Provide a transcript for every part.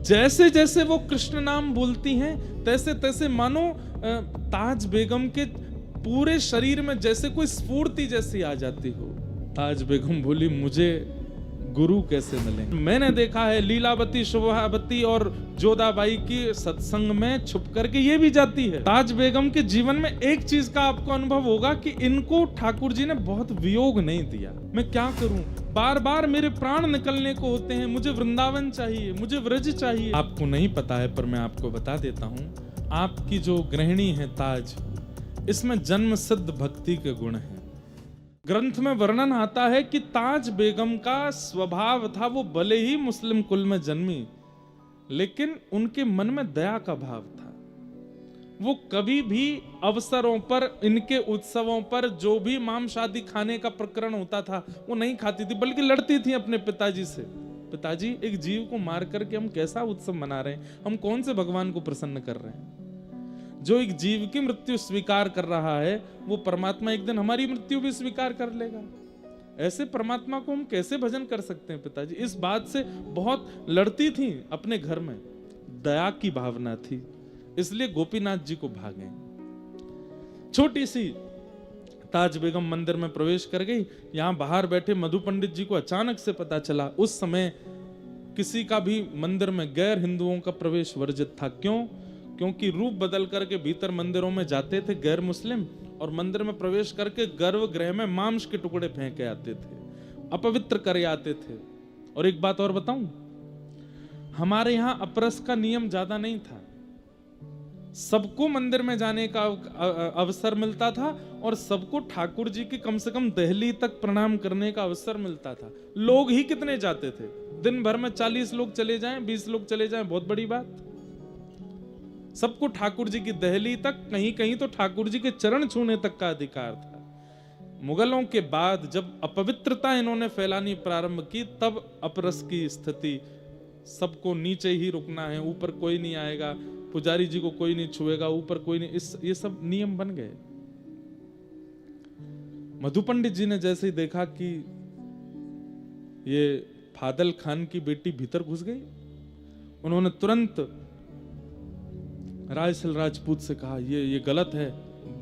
जैसे जैसे वो कृष्ण नाम बोलती हैं तैसे तैसे मानो ताज बेगम के पूरे शरीर में जैसे कोई स्फूर्ति जैसी आ जाती हो। ताज बेगम बोली, मुझे गुरु कैसे मिले? मैंने देखा है लीलावती, शोभावती और जोधाबाई की सत्संग में छुप करके ये भी जाती है। ताज बेगम के जीवन में एक चीज का आपको अनुभव होगा कि इनको ठाकुर जी ने बहुत वियोग नहीं दिया। मैं क्या करूं, बार बार मेरे प्राण निकलने को होते हैं, मुझे वृंदावन चाहिए, मुझे व्रज चाहिए। आपको नहीं पता है पर मैं आपको बता देता हूं, आपकी जो गृहिणी है ताज, इसमें जन्म सिद्ध भक्ति के गुण हैं। ग्रंथ में वर्णन आता है कि ताज बेगम का स्वभाव था, वो भले ही मुस्लिम कुल में जन्मी लेकिन उनके मन में दया का भाव था। वो कभी भी अवसरों पर, इनके उत्सवों पर जो भी मांस आदि खाने का प्रकरण होता था वो नहीं खाती थी, बल्कि लड़ती थी अपने पिताजी से। पिताजी, एक जीव को मार करके हम कैसा उत्सव मना रहे हैं, हम कौन से भगवान को प्रसन्न कर रहे हैं? जो एक जीव की मृत्यु स्वीकार कर रहा है वो परमात्मा एक दिन हमारी मृत्यु भी स्वीकार कर लेगा। ऐसे परमात्मा को हम कैसे भजन कर सकते हैं? पिताजी इस बात से बहुत लड़ती थी अपने घर में, दया की भावना थी, इसलिए गोपीनाथ जी को भागे। छोटी सी ताज बेगम मंदिर में प्रवेश कर गई। यहां बाहर बैठे मधु पंडित जी को अचानक से पता चला। उस समय किसी का भी मंदिर में गैर हिंदुओं का प्रवेश वर्जित था। क्यों? क्योंकि रूप बदल करके भीतर मंदिरों में जाते थे गैर मुस्लिम, और मंदिर में प्रवेश करके गर्भगृह में मांस के टुकड़े फेंके आते थे, अपवित्र करे आते थे। और एक बात और बताऊं, हमारे यहां अपरस का नियम ज्यादा नहीं था, सबको मंदिर में जाने का अवसर मिलता था और सबको ठाकुर जी की कम से कम दहली तक प्रणाम करने का अवसर मिलता था। लोग ही कितने जाते थे, दिन भर में 40 लोग चले जाएं, 20 लोग चले जाएं, बहुत बड़ी बात। सबको ठाकुर जी की दहली तक, कहीं कहीं तो ठाकुर जी के चरण छूने तक का अधिकार था। मुगलों के बाद जब अपवित्रता इन्होंने फैलानी प्रारंभ की, तब अपरस की स्थिति, सबको नीचे ही रुकना है, ऊपर कोई नहीं आएगा, पुजारी जी को कोई नहीं छुएगा, ऊपर कोई नहीं, ये सब नियम बन गए। मधु पंडित जी ने जैसे ही देखा कि ये फादल खान की बेटी भीतर घुस गई, उन्होंने तुरंत रायसल राजपूत से कहा, ये गलत है,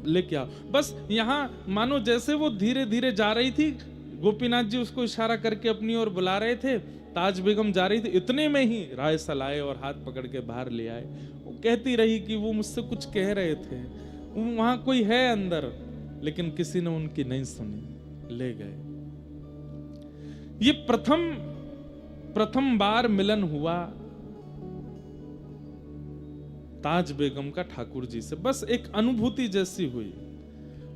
लेके आओ। बस यहां मानो जैसे वो धीरे धीरे जा रही थी, गोपीनाथ जी उसको इशारा करके अपनी ओर बुला रहे थे, ताज बेगम जा रही थी, इतने में ही रायसल आए और हाथ पकड़ के बाहर ले आए। वो कहती रही कि वो मुझसे कुछ कह रहे थे, वहां कोई है अंदर, लेकिन किसी ने उनकी नहीं सुनी, ले गए। ये प्रथम बार मिलन हुआ ताज बेगम का ठाकुर जी से, बस एक अनुभूति जैसी हुई।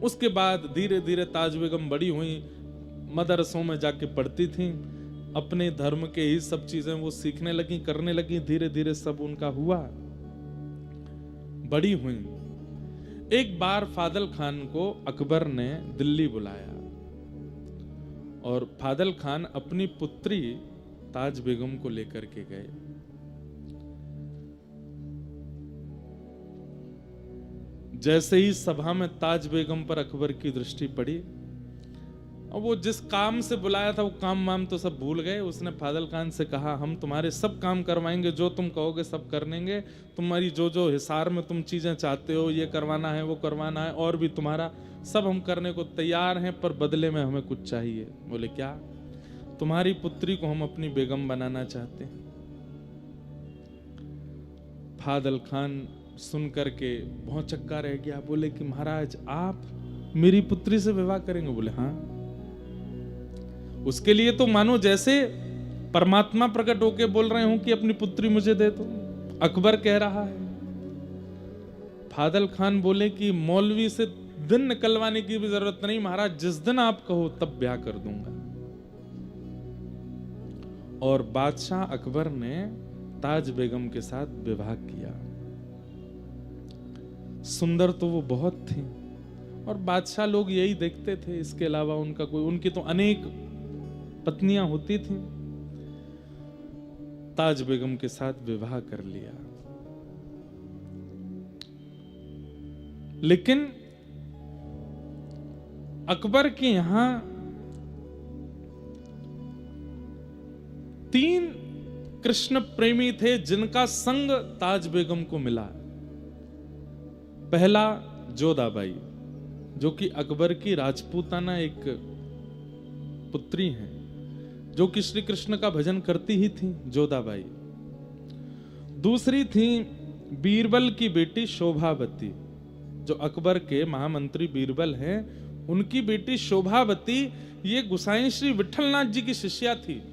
उसके बाद धीरे धीरे ताज बेगम बड़ी हुई, मदरसों में जाके पढ़ती थी, अपने धर्म के ही सब चीजें वो सीखने लगी, करने लगी, धीरे धीरे सब उनका हुआ, बड़ी हुई। एक बार फादल खान को अकबर ने दिल्ली बुलाया और फादल खान अपनी पुत्री ताज बेगम को लेकर के गए। जैसे ही सभा में ताज बेगम पर अकबर की दृष्टि पड़ी, और वो जिस काम से बुलाया था वो काम वाम तो सब भूल गए। उसने फादल खान से कहा, हम तुम्हारे सब काम करवाएंगे, जो तुम कहोगे सब कर लेंगे, तुम्हारी जो जो हिसार में तुम चीजें चाहते हो, ये करवाना है वो करवाना है, और भी तुम्हारा सब हम करने को तैयार हैं, पर बदले में हमें कुछ चाहिए। बोले क्या? तुम्हारी पुत्री को हम अपनी बेगम बनाना चाहते हैं। फादल खान सुन करके बहुत चक्का रह गया। बोले कि महाराज आप मेरी पुत्री से विवाह करेंगे? बोले हाँ। उसके लिए तो मानो जैसे परमात्मा प्रकट होके बोल रहे हो कि अपनी पुत्री मुझे दे दो, अकबर कह रहा है। फादल खान बोले कि मौलवी से दिन निकलवाने की भी जरूरत नहीं महाराज, जिस दिन आप कहो तब ब्याह कर दूंगा। और बादशाह अकबर ने ताज बेगम के साथ विवाह किया। सुंदर तो वो बहुत थी और बादशाह लोग यही देखते थे, इसके अलावा उनका कोई, उनकी तो अनेक पत्नियां होती थी। ताज बेगम के साथ विवाह कर लिया, लेकिन अकबर के यहां 3 कृष्ण प्रेमी थे जिनका संग ताज बेगम को मिला। पहला जोधाबाई, जो कि अकबर की राजपूताना एक पुत्री हैं, जो कि श्री कृष्ण का भजन करती ही थी, जोधाबाई। दूसरी थी बीरबल की बेटी शोभावती, जो अकबर के महामंत्री बीरबल हैं, उनकी बेटी शोभावती ये गुसाई श्री विठलनाथ जी की शिष्या थी,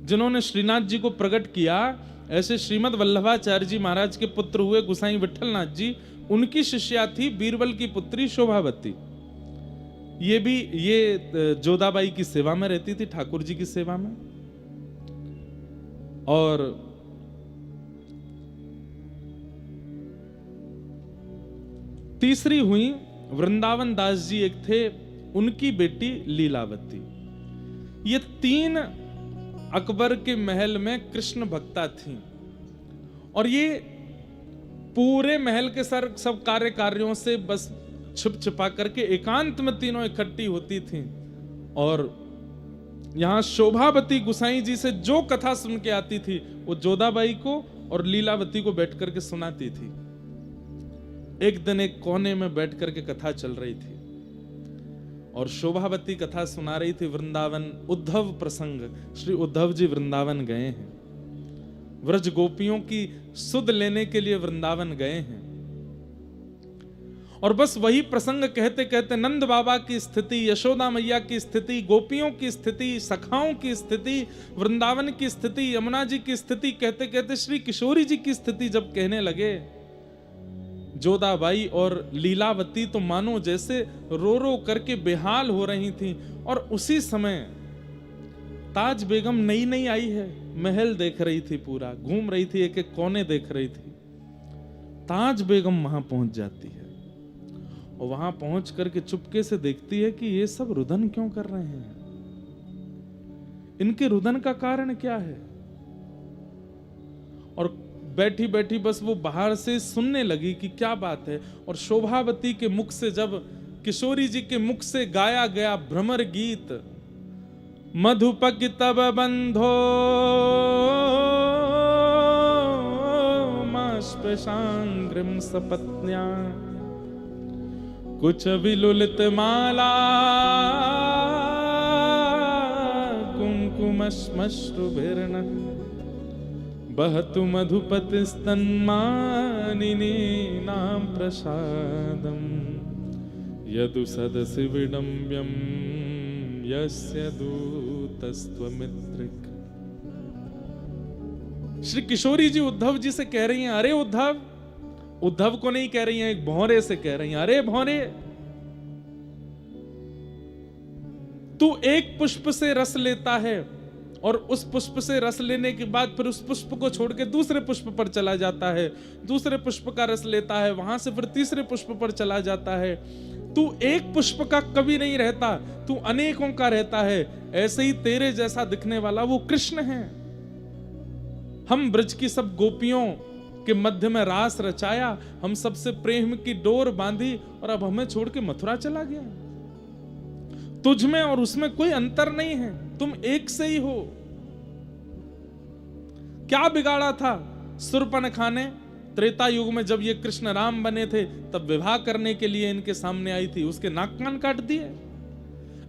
जिन्होंने श्रीनाथ जी को प्रकट किया। ऐसे श्रीमद वल्लभाचार्य जी महाराज के पुत्र हुए गुसाई विठलनाथ जी, उनकी शिष्या थी बीरबल की पुत्री शोभावती। ये जोधाबाई की सेवा में रहती थी, ठाकुर जी की सेवा में। और तीसरी हुई वृंदावन दास जी, एक थे, उनकी बेटी लीलावती। ये तीन अकबर के महल में कृष्ण भक्ता थी, और ये पूरे महल के सब कार्यों से बस छिप छिपा करके एकांत में तीनों इकट्ठी होती थी। और यहां शोभावती गुसाई जी से जो कथा सुन के आती थी, वो जोधाबाई को और लीलावती को बैठ करके सुनाती थी। एक दिन एक कोने में बैठ करके कथा चल रही थी, और शोभावती कथा सुना रही थी वृंदावन उद्धव प्रसंग। श्री उद्धव जी वृंदावन गए हैं, व्रज गोपियों की सुध लेने के लिए वृंदावन गए हैं। और बस वही प्रसंग कहते कहते नंद बाबा की स्थिति, यशोदा मैया की स्थिति, गोपियों की स्थिति, सखाओं की स्थिति, वृंदावन की स्थिति, यमुना जी की स्थिति कहते कहते श्री किशोरी जी की स्थिति जब कहने लगे, जोधाबाई और लीलावती तो मानो जैसे रो रो करके बेहाल हो रही थी। और उसी समय ताज बेगम नई नई आई है, महल देख रही थी, पूरा घूम रही थी, एक एक कोने देख रही थी। ताज बेगम वहां पहुंच जाती है, और वहां पहुंच करके चुपके से देखती है कि ये सब रुदन क्यों कर रहे हैं, इनके रुदन का कारण क्या है। और बैठी बैठी बस वो बाहर से सुनने लगी कि क्या बात है। और शोभावती के मुख से, जब किशोरी जी के मुख से गाया गया भ्रमर गीत, मधुपक तब बंधो मास्पशांग्रिम सपत्न्या कुछ विलुलित माला कुमकुमश्मश्रुभिर्न बहतु मधुपति स्तन्मानिनी नाम प्रसादम यदु सदसि विडम्ब्यम यस्य दूतस्त्वमित्रिक। श्री किशोरी जी उद्धव जी से कह रही हैं, अरे उद्धव, उद्धव को नहीं कह रही हैं, एक भौरे से कह रही हैं, अरे भौरे, तू एक पुष्प से रस लेता है और उस पुष्प से रस लेने के बाद फिर उस पुष्प को छोड़ के दूसरे पुष्प पर चला जाता है, दूसरे पुष्प का रस लेता है, वहां से फिर तीसरे पुष्प पर चला जाता है। तू एक पुष्प का कभी नहीं रहता, तू अनेकों का रहता है। ऐसे ही तेरे जैसा दिखने वाला वो कृष्ण है। हम ब्रज की सब गोपियों के मध्य में रास रचाया, हम सबसे प्रेम की डोर बांधी, और अब हमें छोड़ के मथुरा चला गया। तुझ में और उसमें कोई अंतर नहीं है, तुम एक से ही हो। क्या बिगाड़ा था शूर्पणखा ने त्रेता युग में, जब ये कृष्ण राम बने थे तब विवाह करने के लिए इनके सामने आई थी, उसके नाक कान काट दिए।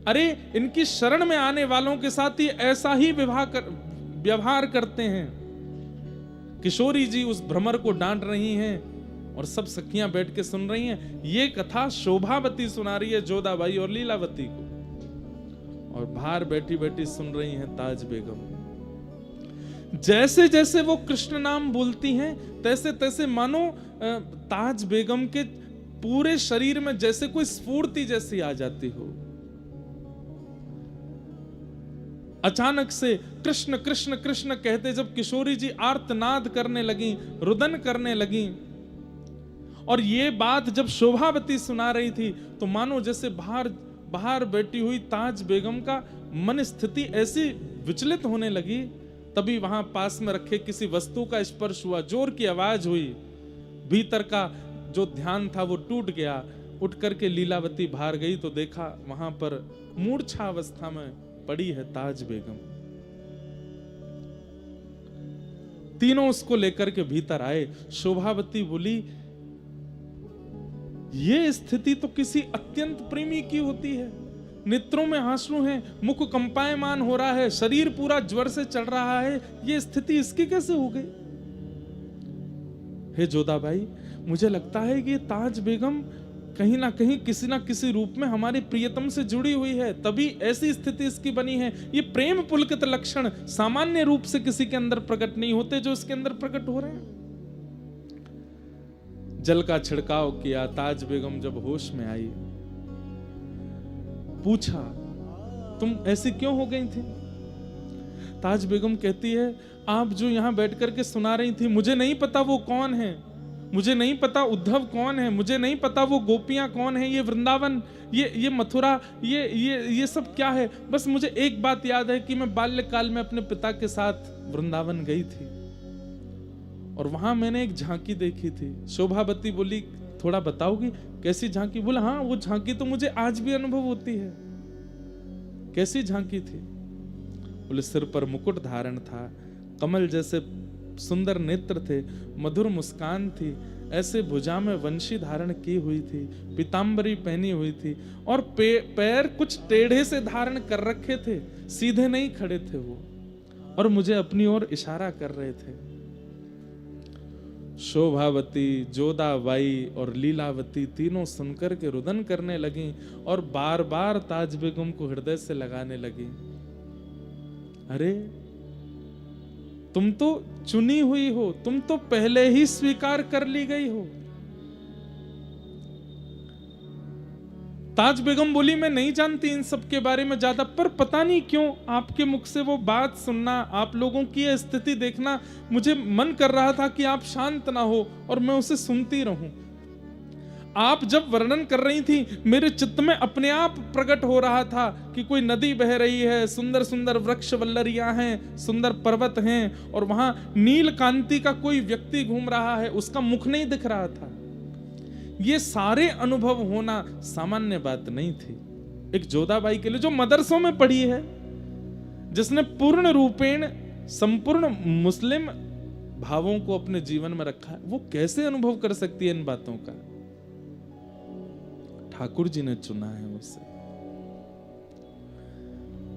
अरे इनकी शरण में आने वालों के साथ ही ऐसा ही व्यवहार करते हैं। किशोरी जी उस भ्रमर को डांट रही हैं और सब सखियां बैठ के सुन रही हैं। ये कथा शोभावती सुना रही है जोधाबाई और लीलावती को, और बाहर बैठी बैठी सुन रही हैं ताज बेगम। जैसे जैसे वो कृष्ण नाम बोलती हैं, तैसे तैसे मानो ताज बेगम के पूरे शरीर में जैसे कोई स्फूर्ति जैसी आ जाती हो। अचानक से कृष्ण कृष्ण कृष्ण कहते जब किशोरी जी आर्तनाद करने लगी, रुदन करने लगी, और ये बात जब शोभावती सुना रही थी, तो मानो जैसे बाहर बैठी हुई ताज बेगम का मन स्थिति ऐसी विचलित होने लगी। तभी वहां पास में रखे किसी वस्तु का स्पर्श हुआ, जोर की आवाज हुई, भीतर का जो ध्यान था वो टूट गया। उठ करके लीलावती बाहर गई तो देखा वहां पर मूर्छा अवस्था में पड़ी है ताज बेगम। तीनों उसको लेकर के भीतर आए। शोभावती बोली, ये स्थिति तो किसी अत्यंत प्रेमी की होती है। नेत्रों में आंसू हैं, मुख कंपायमान हो रहा है, शरीर पूरा ज्वर से चढ़ रहा है, ये स्थिति इसकी कैसे हो गई? हे जोधाबाई, मुझे लगता है कि ताज बेगम कहीं ना कहीं किसी ना किसी रूप में हमारे प्रियतम से जुड़ी हुई है, तभी ऐसी स्थिति इसकी बनी है। ये प्रेम पुलकित लक्षण सामान्य रूप से किसी के अंदर प्रकट नहीं होते जो इसके अंदर प्रकट हो रहे हैं। जल का छिड़काव किया। ताज बेगम जब होश में आई, पूछा, तुम ऐसी क्यों हो गई थी? ताज बेगम कहती है, आप जो यहां बैठ करके सुना रही थी, मुझे नहीं पता वो कौन है, मुझे नहीं पता उद्धव कौन है, मुझे नहीं पता वो गोपियां कौन है, ये वृंदावन, ये मथुरा, ये सब क्या है। बस मुझे एक बात याद है कि मैं बाल्यकाल में अपने पिता के साथ वृंदावन गई थी और वहां मैंने एक झांकी देखी थी। शोभावती बोली, थोड़ा बताओगी कैसी झांकी? बोला, हाँ, वो झांकी तो मुझे आज भी अनुभव होती है। कैसी झांकी थी? बोले, सिर पर मुकुट धारण था, कमल जैसे सुंदर नेत्र थे, मधुर मुस्कान थी, ऐसे भुजा में वंशी धारण की हुई थी, पीतांबरी पहनी हुई थी और पैर कुछ टेढ़े से धारण कर रखे थे, सीधे नहीं खड़े थे वो, और मुझे अपनी ओर इशारा कर रहे थे। शोभावती, जोधाबाई और लीलावती तीनों सुनकर के रुदन करने लगी और बार बार ताज बेगम को हृदय से लगाने लगी। अरे, तुम तो चुनी हुई हो, तुम तो पहले ही स्वीकार कर ली गई हो। ताज बेगम बोली, मैं नहीं जानती इन सब के बारे में ज्यादा, पर पता नहीं क्यों आपके मुख से वो बात सुनना, आप लोगों की यह स्थिति देखना, मुझे मन कर रहा था कि आप शांत ना हो और मैं उसे सुनती रहूं। आप जब वर्णन कर रही थी, मेरे चित्त में अपने आप प्रकट हो रहा था कि कोई नदी बह रही है, सुंदर सुंदर वृक्ष वल्लरियां हैं, सुंदर पर्वत हैं, और वहां नील कांति का कोई व्यक्ति घूम रहा है, उसका मुख नहीं दिख रहा था। ये सारे अनुभव होना सामान्य बात नहीं थी एक जोधाबाई के लिए, जो मदरसों में पढ़ी है, जिसने पूर्ण रूपेण संपूर्ण मुस्लिम भावों को अपने जीवन में रखा है। वो कैसे अनुभव कर सकती है इन बातों का? ठाकुर जी ने चुना है उसे।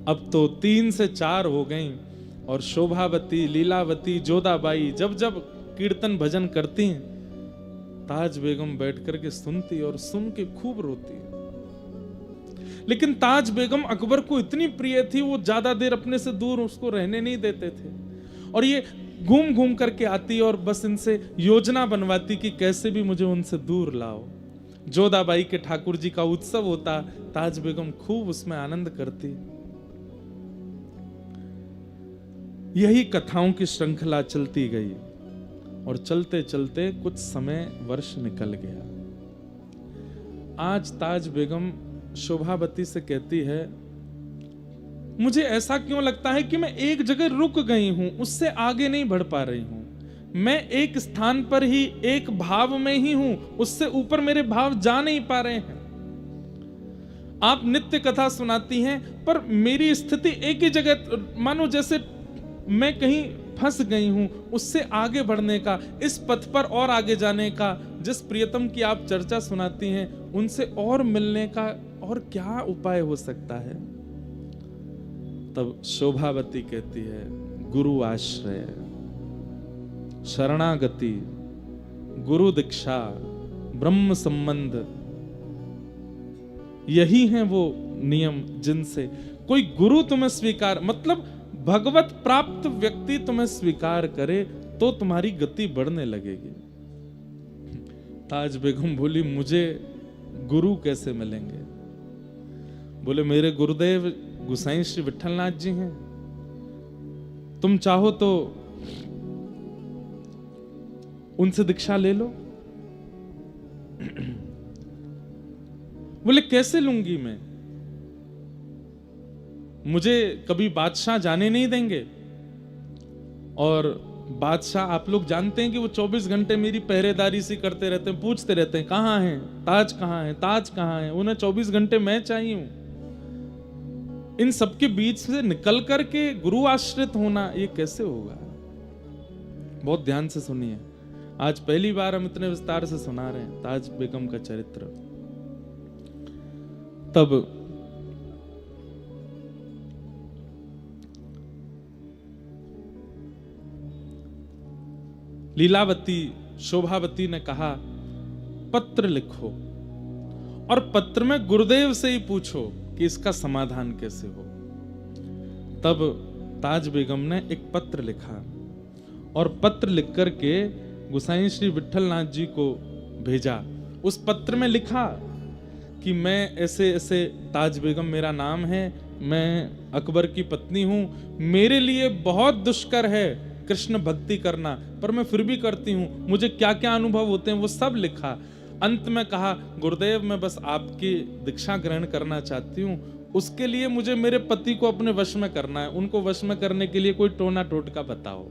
अब तो 3 से 4 हो गई और शोभावती, लीलावती, जोधाबाई जब जब कीर्तन भजन करती हैं, ताज बेगम बैठ करके सुनती और सुन के खूब रोती। लेकिन ताज बेगम अकबर को इतनी प्रिय थी, वो ज्यादा देर अपने से दूर उसको रहने नहीं देते थे, और ये घूम घूम करके आती और बस इनसे योजना बनवाती कि कैसे भी मुझे उनसे दूर लाओ। जोधाबाई के ठाकुर जी का उत्सव होता, ताज बेगम खूब उसमें आनंद करती। यही कथाओं की श्रृंखला चलती गई और चलते चलते कुछ समय वर्ष निकल गया। आज ताज बेगम शोभावती से कहती है, मुझे ऐसा क्यों लगता है कि मैं एक जगह रुक गई हूं, उससे आगे नहीं बढ़ पा रही हूं। मैं एक स्थान पर ही, एक भाव में ही हूं, उससे ऊपर मेरे भाव जा नहीं पा रहे हैं। आप नित्य कथा सुनाती हैं, पर मेरी स्थिति एक ही जगह, मानो जैसे मैं कहीं फंस गई हूं। उससे आगे बढ़ने का, इस पथ पर और आगे जाने का, जिस प्रियतम की आप चर्चा सुनाती हैं, उनसे और मिलने का और क्या उपाय हो सकता है? तब शोभावती कहती है, गुरु आश्रय, शरणागति, गुरु दीक्षा, ब्रह्म संबंध, यही हैं वो नियम जिनसे कोई गुरु तुम्हें स्वीकार, मतलब भगवत प्राप्त व्यक्ति तुम्हें स्वीकार करे तो तुम्हारी गति बढ़ने लगेगी। ताज बेगम बोली, मुझे गुरु कैसे मिलेंगे? बोले, मेरे गुरुदेव गुसाई श्री विठलनाथ जी हैं, तुम चाहो तो उनसे दीक्षा ले लो। बोले, कैसे लूंगी मैं? मुझे कभी बादशाह जाने नहीं देंगे, और बादशाह आप लोग जानते हैं कि वो 24 घंटे मेरी पहरेदारी सी करते रहते हैं, पूछते रहते हैं कहां है ताज, कहां है ताज, कहां है। उन्हें 24 घंटे मैं चाहिए हूं। इन सबके बीच से निकल करके गुरु आश्रित होना, ये कैसे होगा? बहुत ध्यान से सुनिए, आज पहली बार हम इतने विस्तार से सुना रहे हैं ताज बेगम का चरित्र। तब लीलावती शोभावती ने कहा पत्र लिखो और पत्र में गुरुदेव से ही पूछो कि इसका समाधान कैसे हो। तब ताज बेगम ने एक पत्र लिखा और पत्र लिख करके गोसाई श्री विट्ठलनाथ जी को भेजा। उस पत्र में लिखा कि मैं ऐसे ऐसे, ताज बेगम मेरा नाम है, मैं अकबर की पत्नी हूं, मेरे लिए बहुत दुष्कर है कृष्ण भक्ति करना, पर मैं फिर भी करती हूं, मुझे क्या क्या अनुभव होते हैं वो सब लिखा। अंत में कहा गुरुदेव मैं बस आपकी दीक्षा ग्रहण करना चाहती हूं, उसके लिए मुझे मेरे पति को अपने वश में करना है, उनको वश में करने के लिए कोई टोना टोटका बताओ।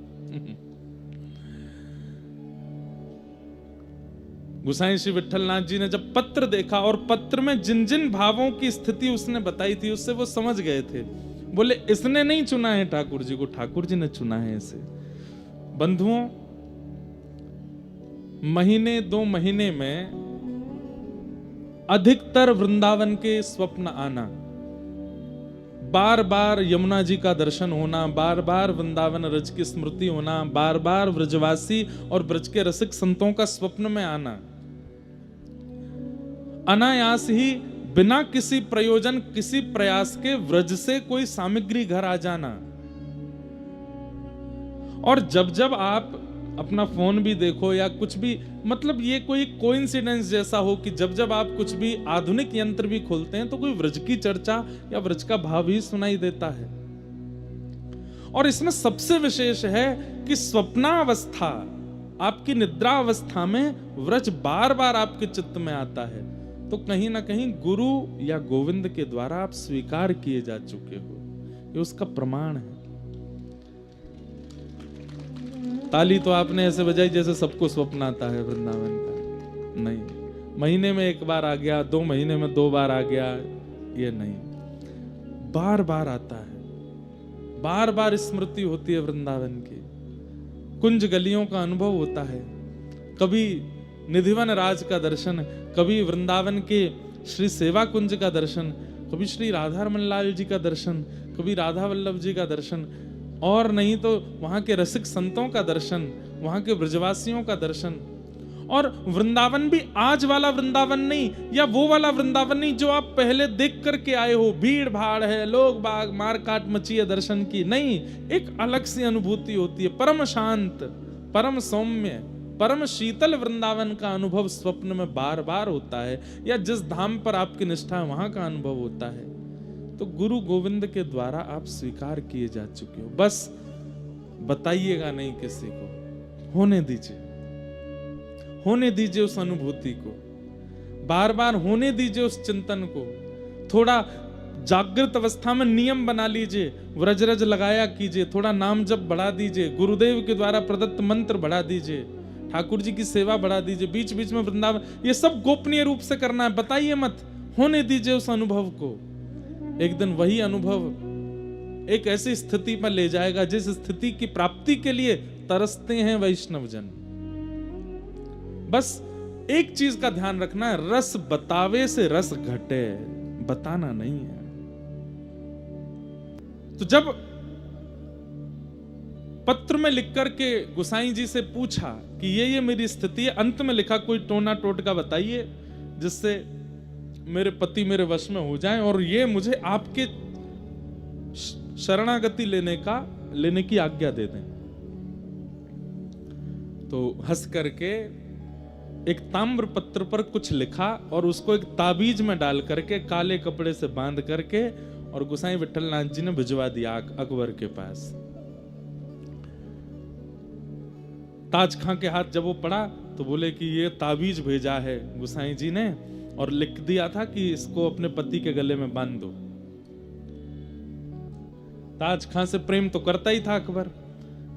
गोसाई श्री विट्ठलनाथ जी ने जब पत्र देखा और पत्र में जिन जिन भावों की स्थिति उसने बताई थी उससे वो समझ गए थे। बोले इसने नहीं चुना है ठाकुर जी को, ठाकुर जी ने चुना है इसे। बंधुओं, महीने 2 महीने में अधिकतर वृंदावन के स्वप्न आना, बार बार यमुना जी का दर्शन होना, बार बार वृंदावन रज की स्मृति होना, बार बार ब्रजवासी और ब्रज के रसिक संतों का स्वप्न में आना, अनायास ही बिना किसी प्रयोजन किसी प्रयास के व्रज से कोई सामग्री घर आ जाना। और जब जब आप अपना फोन भी देखो या कुछ भी, मतलब ये कोई कोइंसिडेंस जैसा हो कि जब जब आप कुछ भी आधुनिक यंत्र भी खोलते हैं तो कोई व्रज की चर्चा या व्रज का भाव ही सुनाई देता है। और इसमें सबसे विशेष है कि स्वप्नावस्था, आपकी निद्रा अवस्था में व्रज बार बार आपके चित्त में आता है, तो कहीं ना कहीं गुरु या गोविंद के द्वारा आप स्वीकार किए जा चुके हो, ये उसका प्रमाण है। ताली तो आपने ऐसे बजाई जैसे सबको स्वप्न आता है वृंदावन का, नहीं। महीने में 1 बार आ गया, 2 महीने में 2 बार आ गया, ये नहीं, बार बार आता है, बार बार स्मृति होती है वृंदावन की, कुंज गलियों का अनुभव होता है। कभी निधिवन राज का दर्शन, कभी वृंदावन के श्री सेवा कुंज का दर्शन, कभी श्री राधा रमन लाल जी का दर्शन, कभी राधा वल्लभ जी का दर्शन, और नहीं तो वहां के रसिक संतों का दर्शन, वहां के ब्रजवासियों का दर्शन। और वृंदावन भी आज वाला वृंदावन नहीं, या वो वाला वृंदावन नहीं जो आप पहले देख करके आए हो, भीड़ भाड़ है, लोग बाग मार काट मची है दर्शन की, नहीं। एक अलग सी अनुभूति होती है, परम शांत, परम सौम्य, परम शीतल वृंदावन का अनुभव स्वप्न में बार बार होता है, या जिस धाम पर आपकी निष्ठा है वहां का अनुभव होता है। तो गुरु गोविंद के द्वारा आप स्वीकार किए जा चुके हो, बस बताइएगा नहीं किसी को, होने दीजिए, होने दीजिए उस अनुभूति को, बार बार होने दीजिए उस चिंतन को। थोड़ा जागृत अवस्था में नियम बना लीजिए, व्रजरज लगाया कीजिए, थोड़ा नाम जप बढ़ा दीजिए, गुरुदेव के द्वारा प्रदत्त मंत्र बढ़ा दीजिए, ठाकुर जी की सेवा बढ़ा दीजिए, बीच बीच में वृंदावन, ये सब गोपनीय रूप से करना है, बताइए मत, होने दीजिए उस अनुभव को। एक दिन वही अनुभव एक ऐसी स्थिति पर ले जाएगा जिस स्थिति की प्राप्ति के लिए तरसते हैं वैष्णवजन। बस एक चीज का ध्यान रखना है, रस बतावे से रस घटे, बताना नहीं है। तो जब पत्र में लिख करके गोसाई जी से पूछा कि ये मेरी स्थिति है, अंत में लिखा कोई टोना टोटका बताइए जिससे मेरे पति मेरे वश में हो जाएं और ये मुझे आपके शरणागति लेने की आज्ञा दे दें। तो हंस करके एक ताम्र पत्र पर कुछ लिखा और उसको एक ताबीज में डाल करके काले कपड़े से बांध करके और गोसाई विट्ठलनाथ जी ने भिजवा दिया अकबर के पास। ताज खां के हाथ जब वो पड़ा तो बोले कि ये ताबीज भेजा है गोसाई जी ने और लिख दिया था कि इसको अपने पति के गले में बांध दो। ताज खां से प्रेम तो करता ही था अकबर।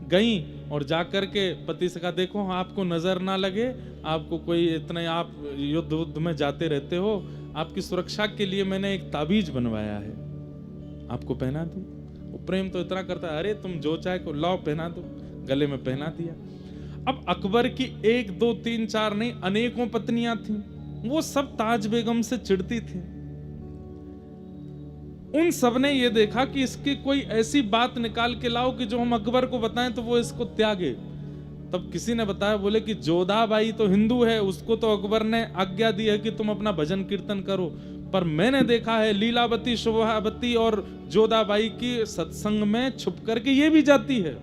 गई और जाकर के पति से कहा, देखो आपको नजर ना लगे, आपको कोई इतने, आप युद्ध में जाते रहते हो, आपकी सुरक्षा के लिए मैंने एक ताबीज बनवाया है, आपको पहना दूं। वो प्रेम तो इतना करता है, अरे तुम जो चाहे को लाओ पहना दो, गले में पहना दिया। अब अकबर की 1 2 3 4 नहीं, अनेकों पत्नियां थीं। वो सब ताज बेगम से चिढ़ती थी। उन सब ने ये देखा कि इसकी कोई ऐसी बात निकाल के लाओ कि जो हम अकबर को बताएं तो वो इसको त्यागे। तब किसी ने बताया, बोले कि जोधाबाई तो हिंदू है, उसको तो अकबर ने आज्ञा दी है कि तुम अपना भजन कीर्तन करो, पर मैंने देखा है लीलावती, शोभावती और जोधाबाई की सत्संग में छुप करके ये भी जाती है।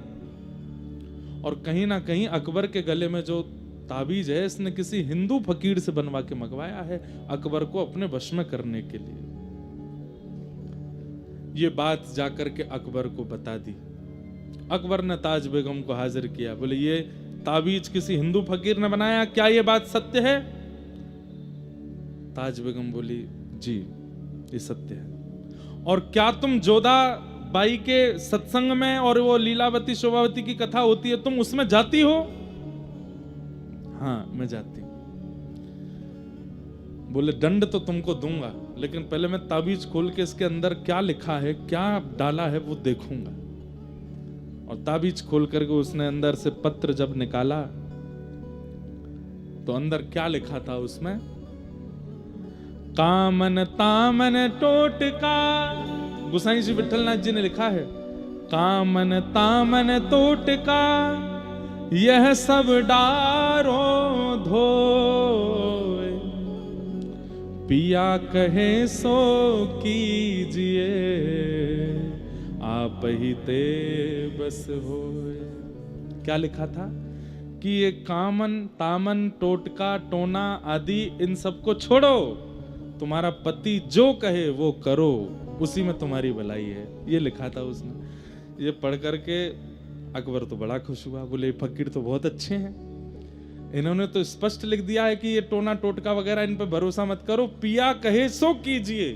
और कहीं ना कहीं अकबर के गले में जो ताबीज है, इसने किसी हिंदू फकीर से बनवा के मंगवाया है अकबर को अपने वश में करने के लिए। ये बात जाकर के अकबर को बता दी। अकबर ने ताज बेगम को हाजिर किया, बोले ये ताबीज किसी हिंदू फकीर ने बनाया, क्या ये बात सत्य है? ताज बेगम बोली, जी ये सत्य है। और क्या तुम जोधाबाई के सत्संग में और वो लीलावती शोभावती की कथा होती है, तुम उसमें जाती हो? हाँ मैं जाती हूं। बोले दंड तो तुमको दूंगा, लेकिन पहले मैं ताबीज खोल के इसके अंदर क्या लिखा है, क्या डाला है वो देखूंगा। और ताबीज खोल करके उसने अंदर से पत्र जब निकाला तो अंदर क्या लिखा था उसमें? कामन तामन टोटका। गोसाई जी विठलनाथ जी ने लिखा है, कामन तामन टोटका यह सब डारो धोए, पिया कहे सो कीजिए, आप ही ते बस होए। क्या लिखा था कि ये कामन तामन टोटका टोना आदि इन सबको छोड़ो, तुम्हारा पति जो कहे वो करो, उसी में तुम्हारी भलाई है। ये लिखा था उसने। ये पढ़ करके अकबर तो बड़ा खुश हुआ, बोले फकीर तो बहुत अच्छे हैं, इन्होंने तो स्पष्ट लिख दिया है कि ये टोना टोटका वगैरह इन पे भरोसा मत करो, पिया कहे सो कीजिए,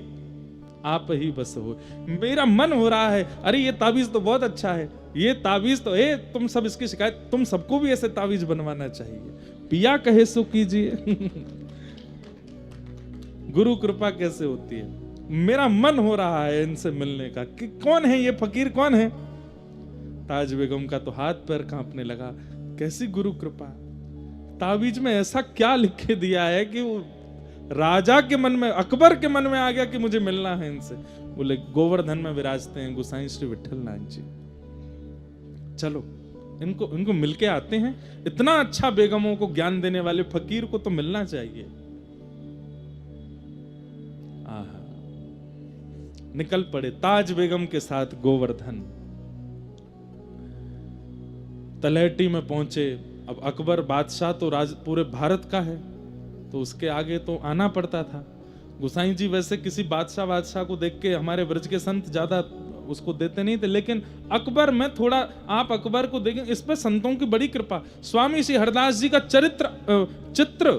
आप ही बस हो। मेरा मन हो रहा है, अरे ये ताबीज तो बहुत अच्छा है, ये ताबीज तो है, तुम सब इसकी शिकायत, तुम सबको भी ऐसे ताबीज बनवाना चाहिए, पिया कहे सो कीजिए। गुरु कृपा कैसे होती है? मेरा मन हो रहा है इनसे मिलने का कि कौन है ये फकीर, कौन है? ताज बेगम का तो हाथ पैर कांपने लगा, कैसी गुरु कृपा, ताबीज में ऐसा क्या लिख के दिया है कि वो राजा के मन में, अकबर के मन में आ गया कि मुझे मिलना है इनसे। बोले गोवर्धन में विराजते हैं गोसाई श्री विठलनाथ जी, चलो इनको मिलके आते हैं, इतना अच्छा बेगमों को ज्ञान देने वाले फकीर को तो मिलना चाहिए। निकल पड़े ताज बेगम के साथ गोवर्धन। तलहटी में पहुंचे। अब अकबर बादशाह तो पूरे भारत का है, तो उसके आगे तो आना पड़ता था। गोसाई जी वैसे किसी बादशाह को देख के, हमारे ब्रज के संत ज्यादा उसको देते नहीं थे, लेकिन अकबर में थोड़ा, आप अकबर को देखें, इस पर संतों की बड़ी कृपा। स्वामी श्री हरदास जी का चित्र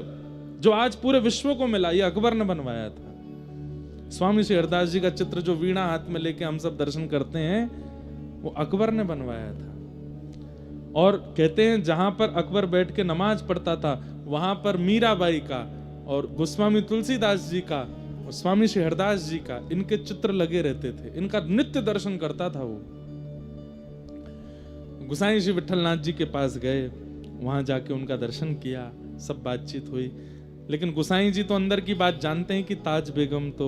जो आज पूरे विश्व को मिला, ये अकबर ने बनवाया था। स्वामी श्री हरदास जी का चित्र जो वीणा हाथ में लेके हम सब दर्शन करते हैं, वो अकबर ने बनवाया था। और कहते हैं जहां पर अकबर बैठ के नमाज पढ़ता था, वहां पर मीराबाई का और गोस्वामी तुलसीदास जी का और स्वामी श्री हरदास जी का, इनके चित्र लगे रहते थे। इनका नित्य दर्शन करता था वो। गोसाई श्री विठलनाथ जी के पास गए, वहां जाके उनका दर्शन किया, सब बातचीत हुई। लेकिन गोसाई जी तो अंदर की बात जानते हैं कि ताज बेगम तो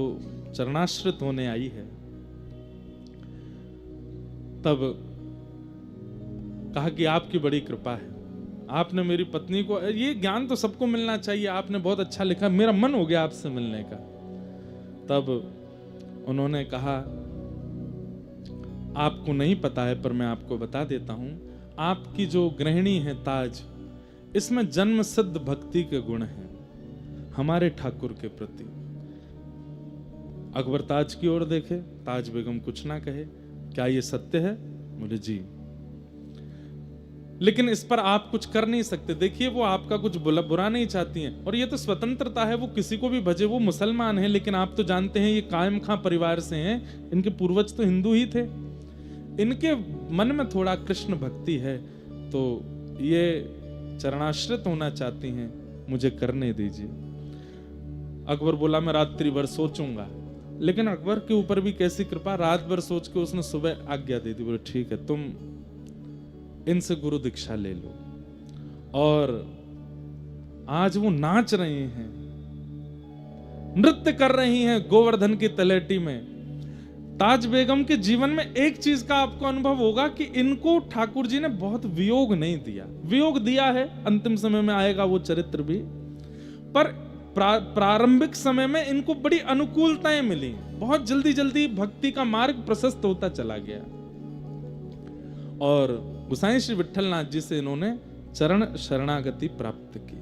चरणाश्रित होने आई है। तब कहा कि आपकी बड़ी कृपा है, आपने मेरी पत्नी को, ये ज्ञान तो सबको मिलना चाहिए, आपने बहुत अच्छा लिखा, मेरा मन हो गया आपसे मिलने का। तब उन्होंने कहा, आपको नहीं पता है पर मैं आपको बता देता हूं, आपकी जो गृहिणी है ताज, इसमें जन्म सिद्ध भक्ति के गुण हैं हमारे ठाकुर के प्रति। अकबर ताज की ओर देखे, ताज बेगम कुछ ना कहे। क्या ये सत्य है? बोले जी, लेकिन इस पर आप कुछ कर नहीं सकते। देखिए वो आपका कुछ बुरा नहीं चाहती हैं, और ये तो स्वतंत्रता है, वो किसी को भी भजे। वो मुसलमान है, लेकिन आप तो जानते हैं ये कायम खां परिवार से हैं, इनके पूर्वज तो हिंदू ही थे। इनके मन में थोड़ा कृष्ण भक्ति है, तो ये चरणाश्रित होना चाहती हैं, मुझे करने दीजिए। अकबर बोला, मैं रात्रि भर सोचूंगा। लेकिन अकबर के ऊपर भी कैसी कृपा, रात भर सोच के उसने सुबह आज्ञा दे दी। बोले ठीक है, तुम इनसे गुरु दीक्षा ले लो। और आज वो नाच रहे हैं, नृत्य कर रही हैं गोवर्धन की तलेटी में। ताज बेगम के जीवन में एक चीज का आपको अनुभव होगा कि इनको ठाकुर जी ने बहुत वियोग नहीं दिया। वियोग दिया है, अंतिम समय में आएगा वो चरित्र भी, पर प्रारंभिक समय में इनको बड़ी अनुकूलताएं मिली। बहुत जल्दी जल्दी भक्ति का मार्ग प्रशस्त होता चला गया। और गोसाई श्री विट्ठलनाथ जी से इन्होंने चरण शरणागति प्राप्त की।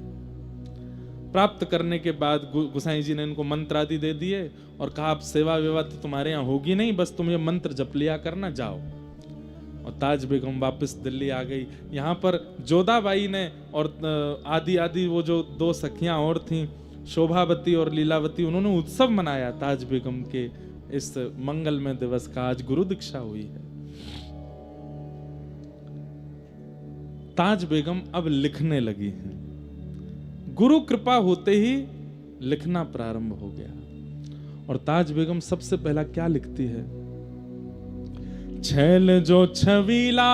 प्राप्त करने के बाद गोसाई जी ने इनको मंत्र आदि दे दिए और कहा, आप सेवा विवा तो तुम्हारे यहाँ होगी नहीं, बस तुम ये मंत्र जप लिया करना, जाओ। और ताज बेगम वापस दिल्ली आ गई। यहाँ पर जोधाबाई ने और आदि आदि वो जो दो सखियां और थीं, शोभावती और लीलावती, उन्होंने उत्सव मनाया ताज बेगम के इस मंगलमय दिवस का। आज गुरु दीक्षा हुई है। ताज बेगम अब लिखने लगी हैं। गुरु कृपा होते ही लिखना प्रारंभ हो गया। और ताज बेगम सबसे पहला क्या लिखती है? छैल जो छवीला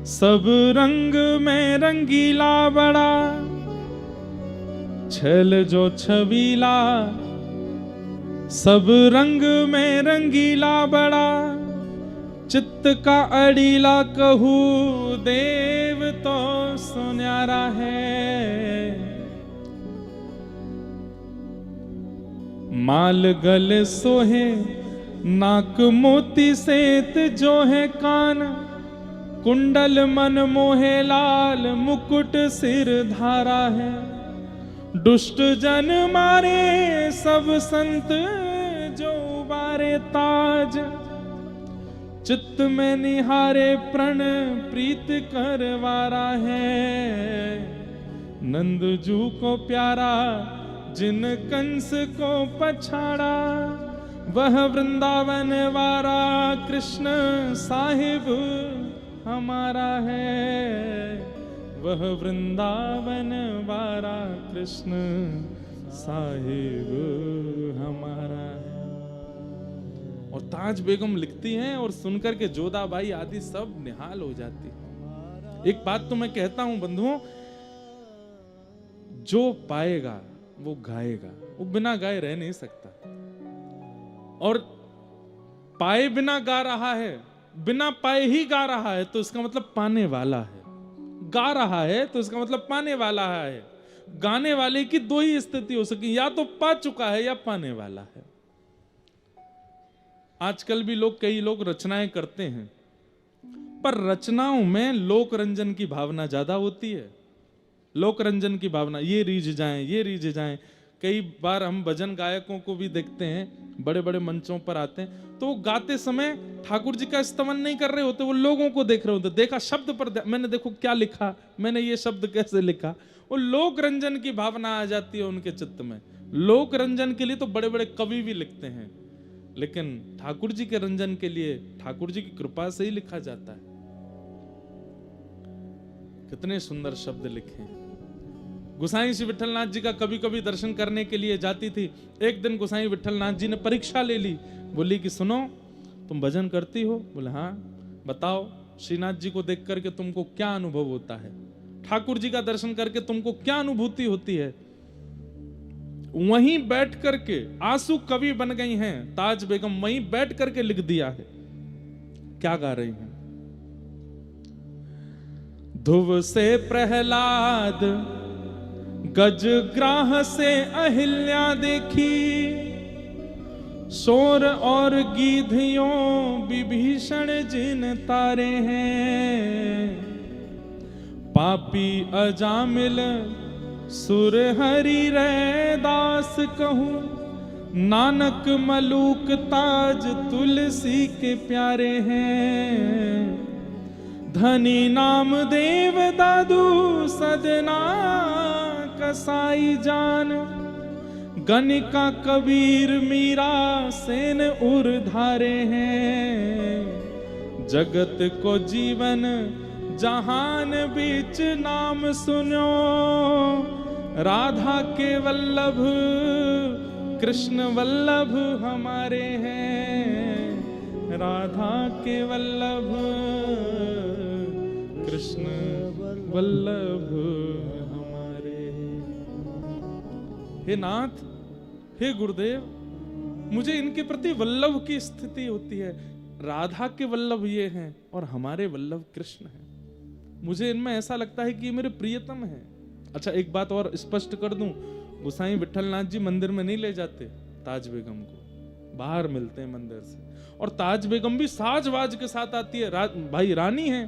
सब रंग में रंगीला बड़ा, छैल जो छवीला सब रंग में रंगीला बड़ा, चित्त का अड़ीला कहू देव तो सुन्यारा है। माल गले सोहे नाक मोती सेत जो है कान, कुंडल मन मोहे लाल मुकुट सिर धारा है। दुष्ट जन मारे सब संत जो उबारे ताज, चित्त में निहारे प्रण प्रीत करवारा है। नंदजू को प्यारा जिन कंस को पछाड़ा, वह वृंदावन वारा कृष्ण साहिब हमारा है। वह वृंदावन वारा कृष्ण साहिब हमारा है। और ताज बेगम लिखती हैं और सुनकर के जोधाबाई आदि सब निहाल हो जाती है। एक बात तो मैं कहता हूं बंधुओं, जो पाएगा वो गाएगा, वो बिना गाए रह नहीं सकता। और पाए बिना गा रहा है, बिना पाए ही गा रहा है, तो इसका मतलब पाने वाला है। गा रहा है तो इसका मतलब पाने वाला है। गाने वाले की दो ही स्थिति हो सकी, या तो पा चुका है या पाने वाला है। आजकल भी कई लोग रचनाएं करते हैं, पर रचनाओं में लोक रंजन की भावना ज्यादा होती है। लोक रंजन की भावना, ये रीझ जाएं, ये रीझ जाएं। कई बार हम भजन गायकों को भी देखते हैं, बड़े बड़े मंचों पर आते हैं, तो गाते समय ठाकुर जी का स्तवन नहीं कर रहे होते, वो लोगों को देख रहे होते। देखा शब्द पर, मैंने देखो क्या लिखा, मैंने ये शब्द कैसे लिखा। वो लोक रंजन की भावना आ जाती है उनके चित्त में। लोक रंजन के लिए तो बड़े बड़े कवि भी लिखते हैं, लेकिन ठाकुर जी के रंजन के लिए ठाकुर जी की कृपा से ही लिखा जाता है। कितने सुंदर शब्द लिखे। गोसाई श्री विट्ठलनाथ जी का कभी कभी दर्शन करने के लिए जाती थी। एक दिन गोसाई विट्ठलनाथ जी ने परीक्षा ले ली। बोली कि सुनो, तुम भजन करती हो? बोले हाँ। बताओ श्रीनाथ जी को देख करके तुमको क्या अनुभव होता है, ठाकुर जी का दर्शन करके तुमको क्या अनुभूति होती है? वहीं बैठ करके आंसू कवि बन गई हैं ताज बेगम, वहीं बैठ करके लिख दिया है। क्या गा रही हैं? ध्रुव से प्रहलाद, गजग्राह से अहिल्या देखी, शोर और गीधियों विभीषण जिन तारे हैं। पापी अजामिल सुर हरि रैदास कहूं, नानक मलूक ताज तुलसी के प्यारे हैं। धनी नाम देव दादू सदना कसाई जान, गणिका कबीर मीरा सेन उर धारे हैं। जगत को जीवन जहान बीच नाम सुनो, राधा के वल्लभ कृष्ण वल्लभ हमारे हैं। राधा के वल्लभ कृष्ण वल्लभ हमारे। हे नाथ, हे गुरुदेव, मुझे इनके प्रति वल्लभ की स्थिति होती है। राधा के वल्लभ ये हैं और हमारे वल्लभ कृष्ण हैं। मुझे इनमें ऐसा लगता है कि ये मेरे प्रियतम हैं। अच्छा, एक बात और स्पष्ट कर दूं, गोसाई विठलनाथ जी मंदिर में नहीं ले जाते ताज बेगम को, बाहर मिलते हैं मंदिर से। और ताज बेगम भी साजवाज के साथ आती है, भाई रानी है,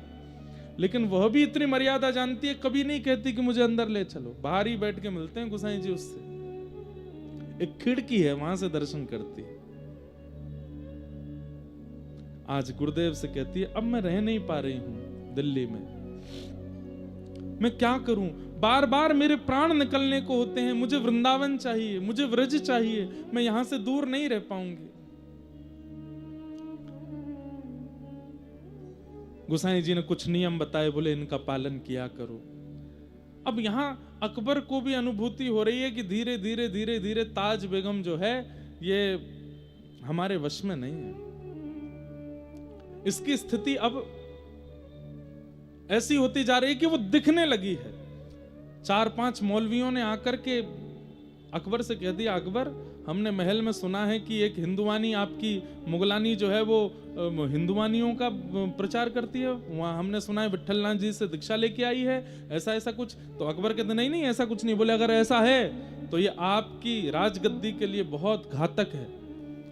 लेकिन वह भी इतनी मर्यादा जानती है, कभी नहीं कहती कि मुझे अंदर ले चलो, बाहर ही बैठ के मिलते हैं गोसाई जी उससे। एक खिड़की है, वहां से दर्शन करती है। आज गुरुदेव से कहती है, अब मैं रह नहीं पा रही हूं दिल्ली में, मैं क्या करूं, बार बार मेरे प्राण निकलने को होते हैं, मुझे वृंदावन चाहिए, मुझे व्रज चाहिए, मैं यहां से दूर नहीं रह पाऊंगी। गोसाई जी ने कुछ नियम बताए, बोले इनका पालन किया करो। अब यहां अकबर को भी अनुभूति हो रही है कि धीरे धीरे धीरे धीरे ताज बेगम जो है ये हमारे वश में नहीं है। इसकी स्थिति अब ऐसी होती जा रही है कि वो दिखने लगी है। 4-5 मौलवियों ने आकर के अकबर से कह दिया, अकबर, हमने महल में सुना है कि एक हिंदुवानी आपकी मुगलानी जो है वो हिंदुवानियों का प्रचार करती है, वहां हमने सुना है विठलनाथ जी से दीक्षा लेके आई है, ऐसा ऐसा कुछ। तो अकबर कहते नहीं नहीं ऐसा कुछ नहीं। बोले अगर ऐसा है तो ये आपकी राजगद्दी के लिए बहुत घातक है।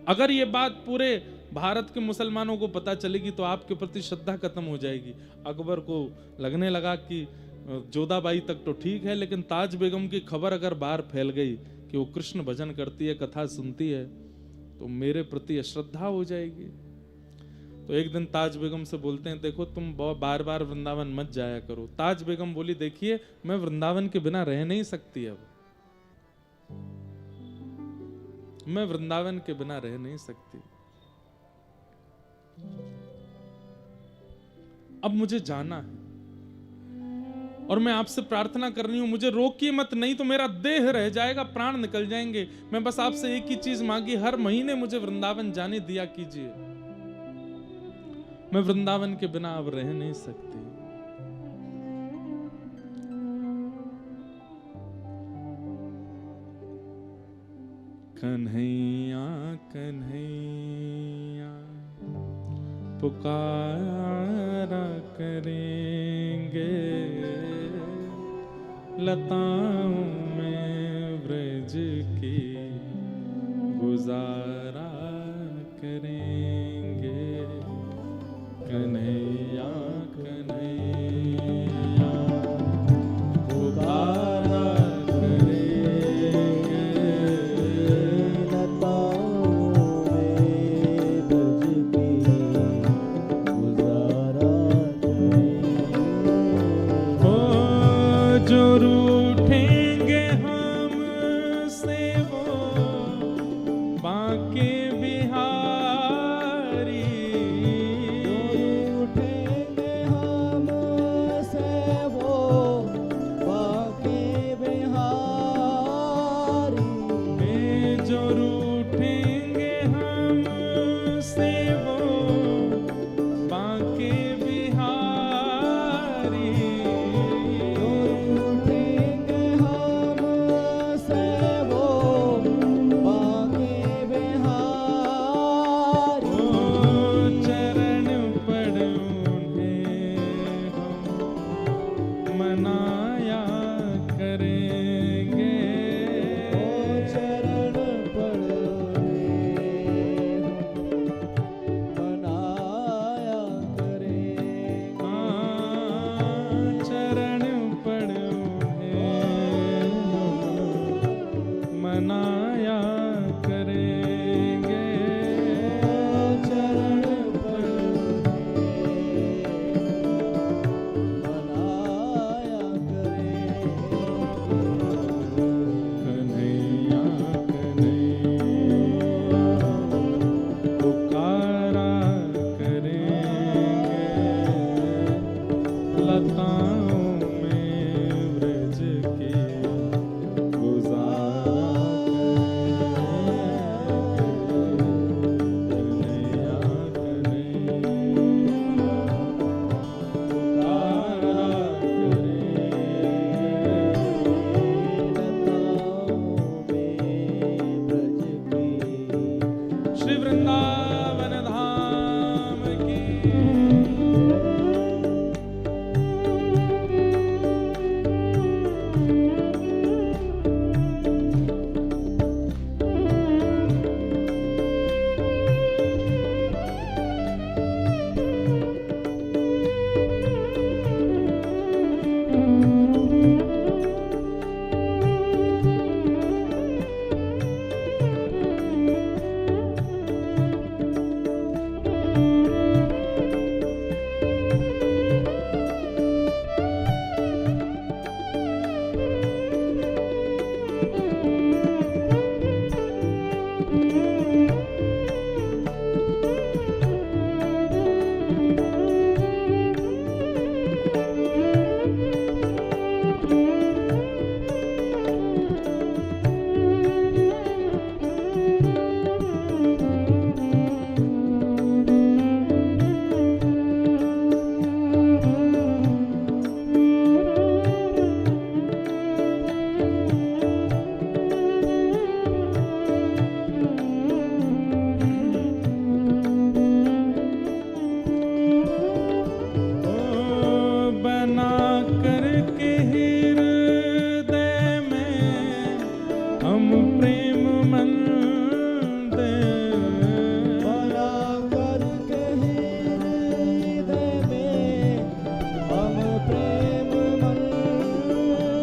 अगर ये बात पूरे भारत के मुसलमानों को पता चलेगी तो आपके प्रति श्रद्धा खत्म हो जाएगी। अकबर को लगने लगा कि जोधाबाई तक तो ठीक है, लेकिन ताज बेगम की खबर अगर बाहर फैल गई कि वो कृष्ण भजन करती है, कथा सुनती है, तो मेरे प्रति अश्रद्धा हो जाएगी। तो एक दिन ताज बेगम से बोलते हैं, देखो तुम बार बार वृंदावन मत जाया करो। ताज बेगम बोली, देखिए मैं वृंदावन के बिना रह नहीं सकती, अब मैं वृंदावन के बिना रह नहीं सकती, अब मुझे जाना है और मैं आपसे प्रार्थना कर रही हूं, मुझे रोकिए मत, नहीं तो मेरा देह रह जाएगा, प्राण निकल जाएंगे। मैं बस आपसे एक ही चीज मांगी, हर महीने मुझे वृंदावन जाने दिया कीजिए, मैं वृंदावन के बिना अब रह नहीं सकती। कन्हैया कन्हैया पुकारा करेंगे, लताओं में व्रज की गुजारा करेंगे। कन्हैया कन्हैया पुकारा करेंगे, लताओं में व्रज की गुजारा करेंगे। ओ जो रूठेंगे हमसे वो बांके बिहारी, जो रूठेंगे हमसे वो बांके बिहारी। जो रूठेंगे हमसे वो बांके बिहारी, जो रूठेंगे हमसे वो बांके बिहारी। ओ चरण पड़ उन्हें हम मनाया करेंगे। ओ चरण पड़ मनाया करेंगे। चरण पड़ उन्हें मनाया करेंगे। चरण पर मनाया कन्हैया कन्हैया पुकारा करेंगे, लताओं में व्रज की गुजारा करेंगे। कन्हैया कन्हैया पुकारा करेंगे,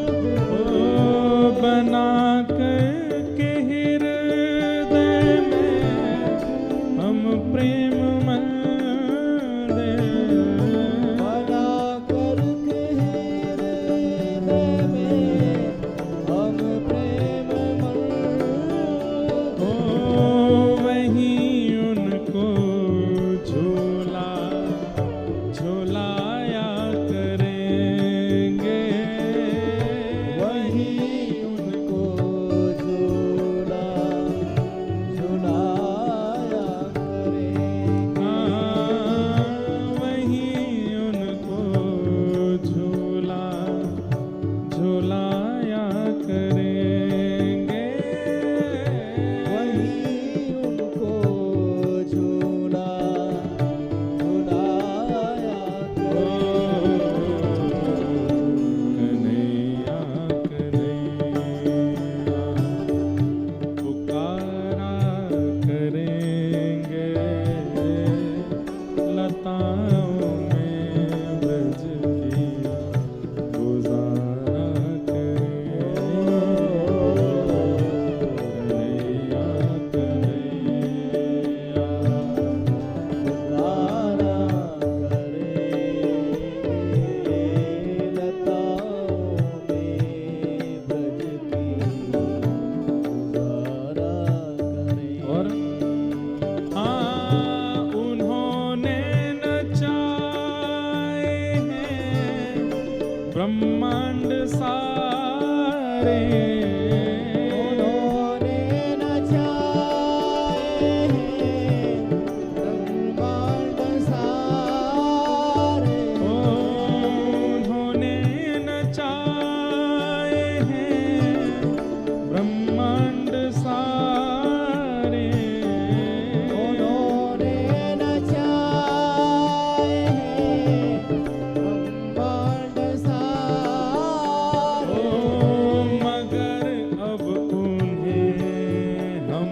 ओ बना के हृदय में हम प्रेम मंदिर, बना करके हृदय में हम प्रेम मंदिर, ओ वहीं उनको झूला झूलाया करेंगे, वहीं उनको झूला झुलाया करेंगे, वहीं उनको झूला झूलाया करेंगे, वहीं उनको झूला झुलाया कन्हैया कन्हैया पुकारा करेंगे, लताओं में ब्रज की गुजारा करेंगे, कन्हैया कन्हैया पुकारा करेंगे, लताओं में ब्रज की गुजारा करेंगे। और हाँ उन्होंने नचाए हैं ब्रह्मांड सारे, उन्होंने नचाए हैं ब्रह्मांड सारे, उन्होंने नचाए हैं ब्रह्मांड सारे, उन्होंने नचाए हैं ब्रह्मांड सारे, मगर अब उन्हें हम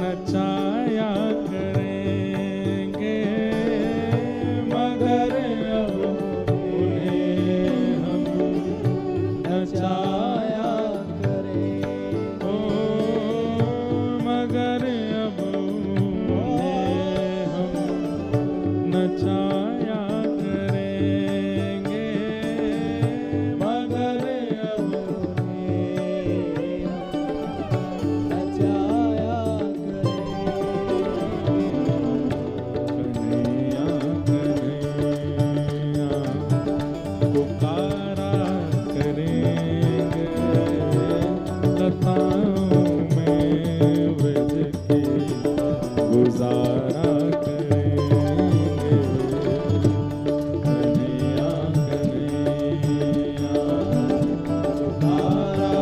नचाया करेंगे, मगर अब उन्हें हम नचाया करेंगे, ओ मगर अब उन्हें हम नचाया करेंगे, मगर अब नचाया कन्हैया कन्हैया पुकारा करेंगे, लताओं में ब्रज की गुजारा करेंगे, कन्हैया कन्हैया पुकारा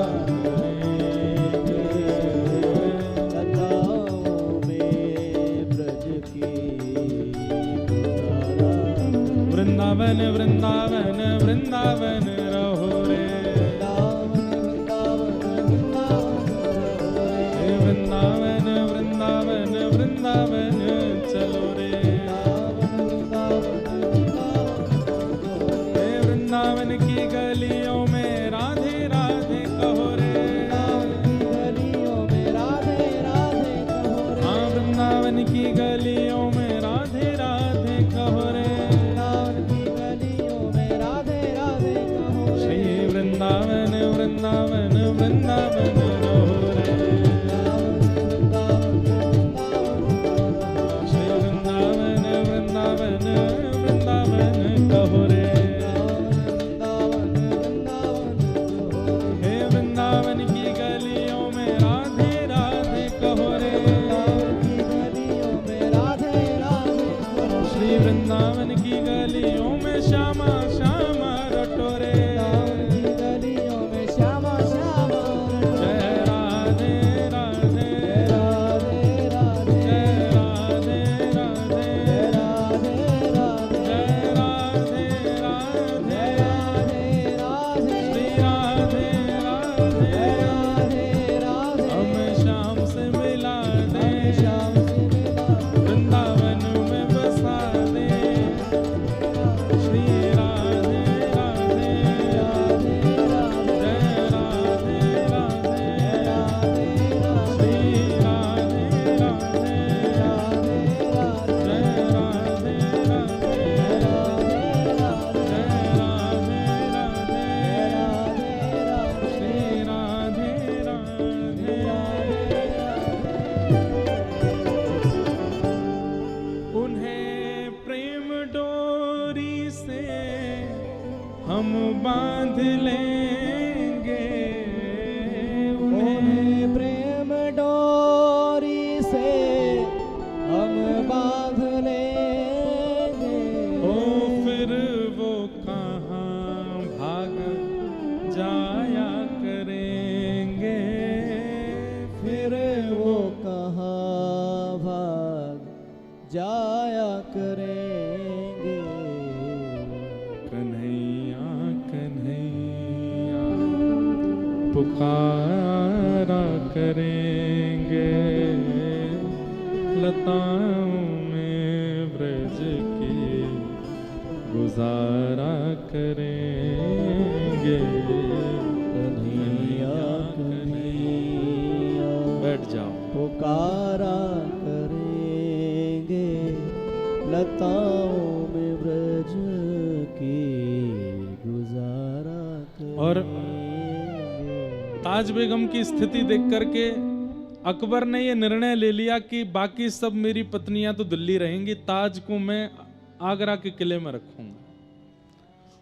करेंगे, लताओं में ब्रज की गुजारा, वृंदावन वृंदावन वृंदावन रहो रे, हे वृंदावन वृंदावन वृंदावन चलो रे, हे वृंदावन की गलियों में राधे राधे कहो रे, गलियों में राधे राधे कहो रे, हाँ वृंदावन की गलियों में राधे राधे कहो रे, वृंदावन की गलियों में राधे राधे कहो रे, श्री वृंदावन वृंदावन वृंदावन रहो रे, श्री वृंदावन वृंदावन वृंदावन कहो रे, हे वृंदावन की गलियों में राधे राधे कहो रे, श्री वृंदावन की गलियों में श्यामा श्यामा रटो रे, गलियों में श्यामा श्यामा जय जाया करेंगे, फिर वो कहाँ भाग जाया करेंगे। कन्हैया कन्हैया पुकारा करेंगे, लताओं में ब्रज की गुजारा करेंगे। कन्हैया कन्हैया बैठ जाओ। पुकारा करेंगे, लताओं में ब्रज की गुजारा और करेंगे। ताज बेगम की स्थिति देख करके अकबर ने ये निर्णय ले लिया कि बाकी सब मेरी पत्नियां तो दिल्ली रहेंगी, ताज को मैं आगरा के किले में रखूंगा।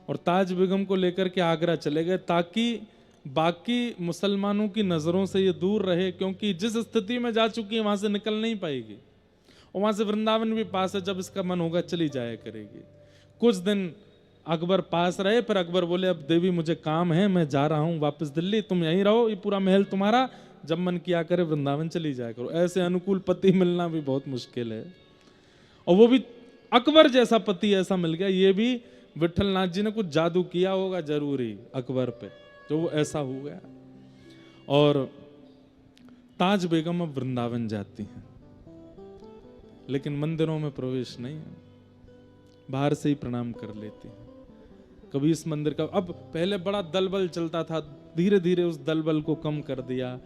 और ताज बेगम को लेकर के आगरा चले गए ताकि बाकी मुसलमानों की नजरों से ये दूर रहे, क्योंकि जिस स्थिति में जा चुकी है वहां से निकल नहीं पाएगी। और वहां से वृंदावन भी पास है, जब इसका मन होगा चली जाया करेगी। कुछ दिन अकबर पास रहे, फिर अकबर बोले अब देवी मुझे काम है, मैं जा रहा हूं वापस दिल्ली, तुम यहीं रहो, ये पूरा महल तुम्हारा, जब मन किया करे वृंदावन चली जाया करो। ऐसे अनुकूल पति मिलना भी बहुत मुश्किल है, और वो भी अकबर जैसा पति ऐसा मिल गया। ये भी विठल नाथ जी ने कुछ जादू किया होगा जरूरी अकबर पे, जो वो ऐसा हो गया। और ताज बेगम अब वृंदावन जाती हैं, लेकिन मंदिरों में प्रवेश नहीं है, बाहर से ही प्रणाम कर लेती हैं। कभी इस मंदिर का, अब पहले बड़ा दलबल चलता था, धीरे धीरे उस दलबल को कम कर दिया,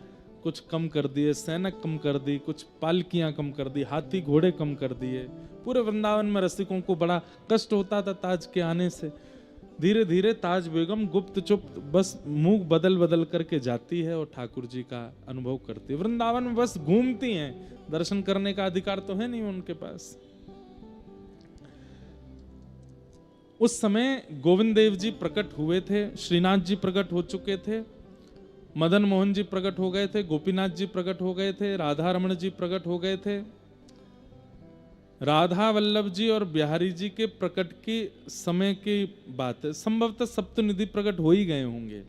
कुछ कम कर दिए, सैनिक कम कर दी, कुछ पालकियां कम कर दी, हाथी घोड़े कम कर दिए। पूरे वृंदावन में रसिकों को बड़ा कष्ट होता था ताज के आने से। धीरे धीरे ताज बेगम गुप्त चुप्त बस मुंह बदल बदल करके जाती है और ठाकुर जी का अनुभव करती है। वृंदावन में बस घूमती हैं, दर्शन करने का अधिकार तो है नहीं उनके पास। उस समय गोविंद देव जी प्रकट हुए थे, श्रीनाथ जी प्रकट हो चुके थे, मदन मोहन जी प्रकट हो गए थे, गोपीनाथ जी प्रकट हो गए थे, राधा रमण जी प्रकट हो गए थे। राधा वल्लभ जी और बिहारी जी के प्रकट की समय की बात है, संभवतः सप्तनिधि प्रकट हो ही गए होंगे।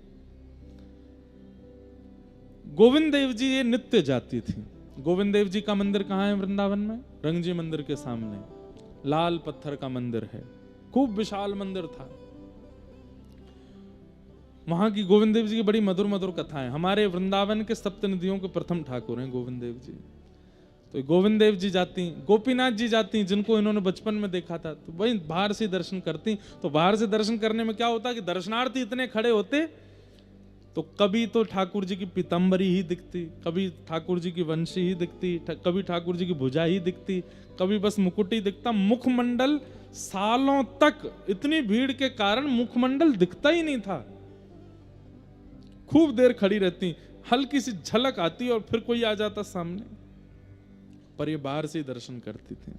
गोविंद देव जी ये नित्य जाती थी। गोविंद देव जी का मंदिर कहाँ है वृंदावन में? रंगजी मंदिर के सामने लाल पत्थर का मंदिर है, खूब विशाल मंदिर था। वहां की गोविंद देव जी की बड़ी मधुर मधुर कथाएं। हमारे वृंदावन के सप्तनिधियों के प्रथम ठाकुर हैं गोविंद देव जी। तो गोविंद देव जी जाती, गोपीनाथ जी जाती, जिनको इन्होंने बचपन में देखा था, तो वही बाहर से दर्शन करती। तो बाहर से दर्शन करने में क्या होता कि दर्शनार्थी इतने खड़े होते, तो कभी तो ठाकुर जी की पीताम्बरी ही दिखती, कभी ठाकुर जी की वंशी ही दिखती, कभी ठाकुर जी की भुजा ही दिखती, कभी बस मुकुट ही दिखता। मुखमंडल सालों तक इतनी भीड़ के कारण मुखमंडल दिखता ही नहीं था। खूब देर खड़ी रहती, हल्की सी झलक आती और फिर कोई आ जाता सामने, पर ये बाहर से ही दर्शन करती थी,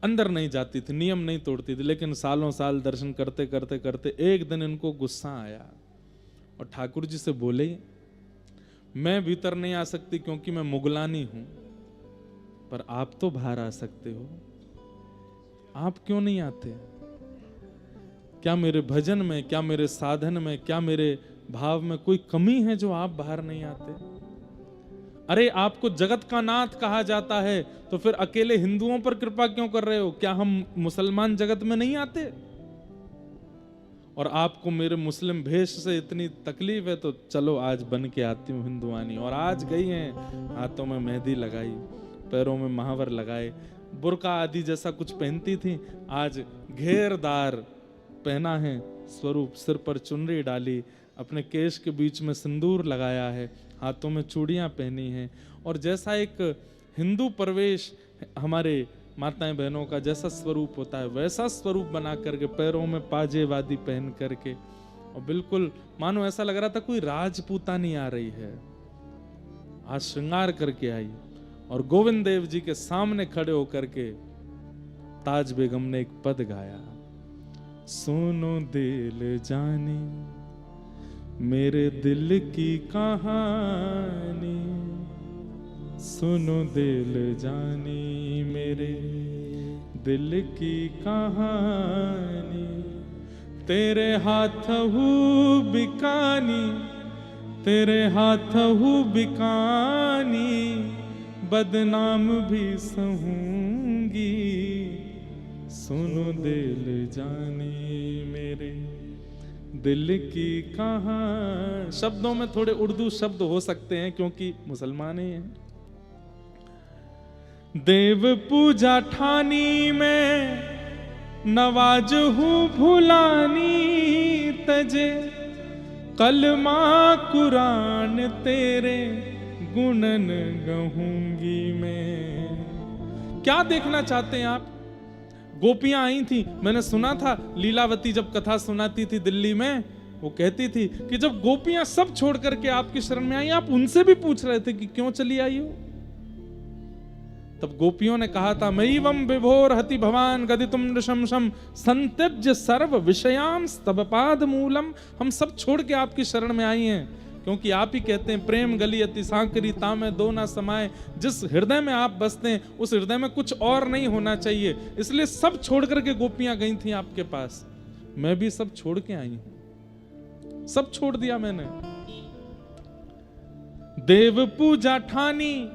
अंदर नहीं जाती थी, नियम नहीं तोड़ती थी। लेकिन सालों साल दर्शन करते करते करते एक दिन इनको गुस्सा आया और ठाकुर जी से बोले, मैं भीतर नहीं आ सकती क्योंकि मैं मुगलानी हूं, पर आप तो बाहर आ सकते हो, आप क्यों नहीं आते? क्या मेरे भजन में, क्या मेरे साधन में, क्या मेरे भाव में कोई कमी है जो आप बाहर नहीं आते? अरे आपको जगत का नाथ कहा जाता है, तो फिर अकेले हिंदुओं पर कृपा क्यों कर रहे हो? क्या हम मुसलमान जगत में नहीं आते? और आपको मेरे मुस्लिम भेष से इतनी तकलीफ है, तो चलो आज बन के आती हूँ हिंदुआनी। और आज गई हैं, हाथों में मेहंदी लगाई, पैरों में महावर लगाए, बुर्का आदि जैसा कुछ पहनती थी, आज घेरदार पहना है स्वरूप, सिर पर चुनरी डाली, अपने केश के बीच में सिंदूर लगाया है, हाथों में चूड़ियां पहनी हैं। और जैसा एक हिंदू प्रवेश हमारे माताएं बहनों का जैसा स्वरूप होता है, वैसा स्वरूप बना करके, पैरों में पाजे वादी पहन करके, और बिल्कुल मानो ऐसा लग रहा था कोई राजपूतानी आ रही है। आज श्रृंगार करके आई और गोविंद देव जी के सामने खड़े होकर के ताज बेगम ने एक पद गाया, सुनो दिल जानी मेरे दिल की कहानी, सुनो दिल जानी मेरे दिल की कहानी, तेरे हाथ हूँ बिकानी, तेरे हाथ हूँ बिकानी, बदनाम भी सहूंगी, सुनो दिल जानी मेरे दिल की कहानी। शब्दों में थोड़े उर्दू शब्द हो सकते हैं क्योंकि मुसलमान ही हैं। देव पूजा ठानी में नवाज हूँ भुलानी, तजे कलमा कुरान तेरे गुणन गहूंगी मैं। क्या देखना चाहते हैं आप? गोपियां आई थी, मैंने सुना था लीलावती जब कथा सुनाती थी दिल्ली में, वो कहती थी कि जब गोपियां सब छोड़ करके आपकी शरण में आई, आप उनसे भी पूछ रहे थे कि क्यों चली आई हो। तब गोपियों ने कहा था, मयिवम विभोर हति भवान गदितुम नृशंसम संत्यज्य सर्व विषयाम स्तव पाद मूलम। हम सब छोड़ के आपकी शरण में आई हैं क्योंकि आप ही कहते हैं प्रेम गली अति सांकरी तामे दो ना समाये। जिस हृदय में आप बसते हैं उस हृदय में कुछ और नहीं होना चाहिए, इसलिए सब छोड़ करके गोपियां गई थी आपके पास। मैं भी सब छोड़ के आई हूं, सब छोड़ दिया मैंने। देव पूजा ठानी,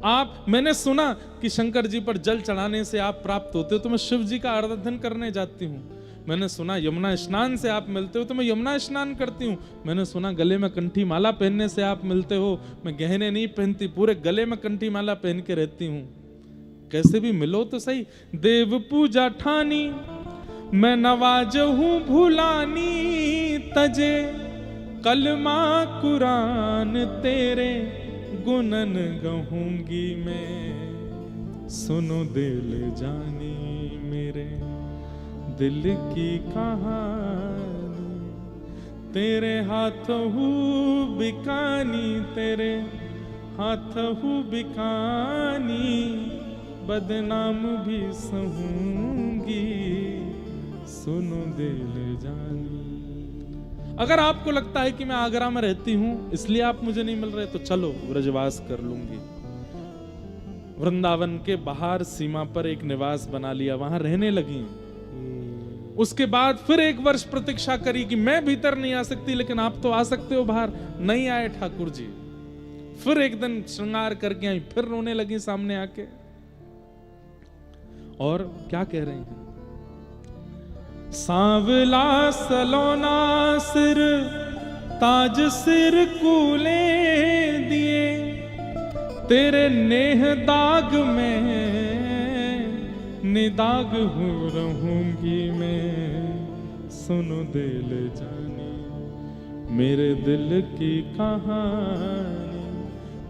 आप, मैंने सुना कि शंकर जी पर जल चढ़ाने से आप प्राप्त होते हो, तो मैं शिव जी का आराधन करने जाती हूँ। मैंने सुना यमुना स्नान से आप मिलते हो, तो मैं यमुना स्नान करती हूँ। मैंने सुना गले में कंठी माला पहनने से आप मिलते हो, मैं गहने नहीं पहनती, पूरे गले में कंठी माला पहन के रहती हूँ। कैसे भी मिलो तो सही। देव पूजा ठानी मैं नवाज हूँ भुलानी, तजे कलमा कुरान तेरे गुणन गहूंगी मैं, सुनो दिल जानी मेरे दिल की कहानी। तेरे हाथ हूँ बिकानी, तेरे हाथ हूँ बिकानी, बदनाम भी सहूंगी, सुनो दिल जानी। अगर आपको लगता है कि मैं आगरा में रहती हूं इसलिए आप मुझे नहीं मिल रहे, तो चलो ब्रजवास कर लूंगी। वृंदावन के बाहर सीमा पर एक निवास बना लिया, वहां रहने लगी। उसके बाद फिर 1 वर्ष प्रतीक्षा करी कि मैं भीतर नहीं आ सकती, लेकिन आप तो आ सकते हो बाहर। नहीं आए ठाकुर जी। फिर एक दिन श्रृंगार करके आई, फिर रोने लगी सामने आके। और क्या कह रहे हैं? सांवला सलोना सिर ताज सिर कूले दिए, तेरे नेह दाग में निदाग हो रहूंगी मैं, सुनो दिल जानी मेरे दिल की कहानी।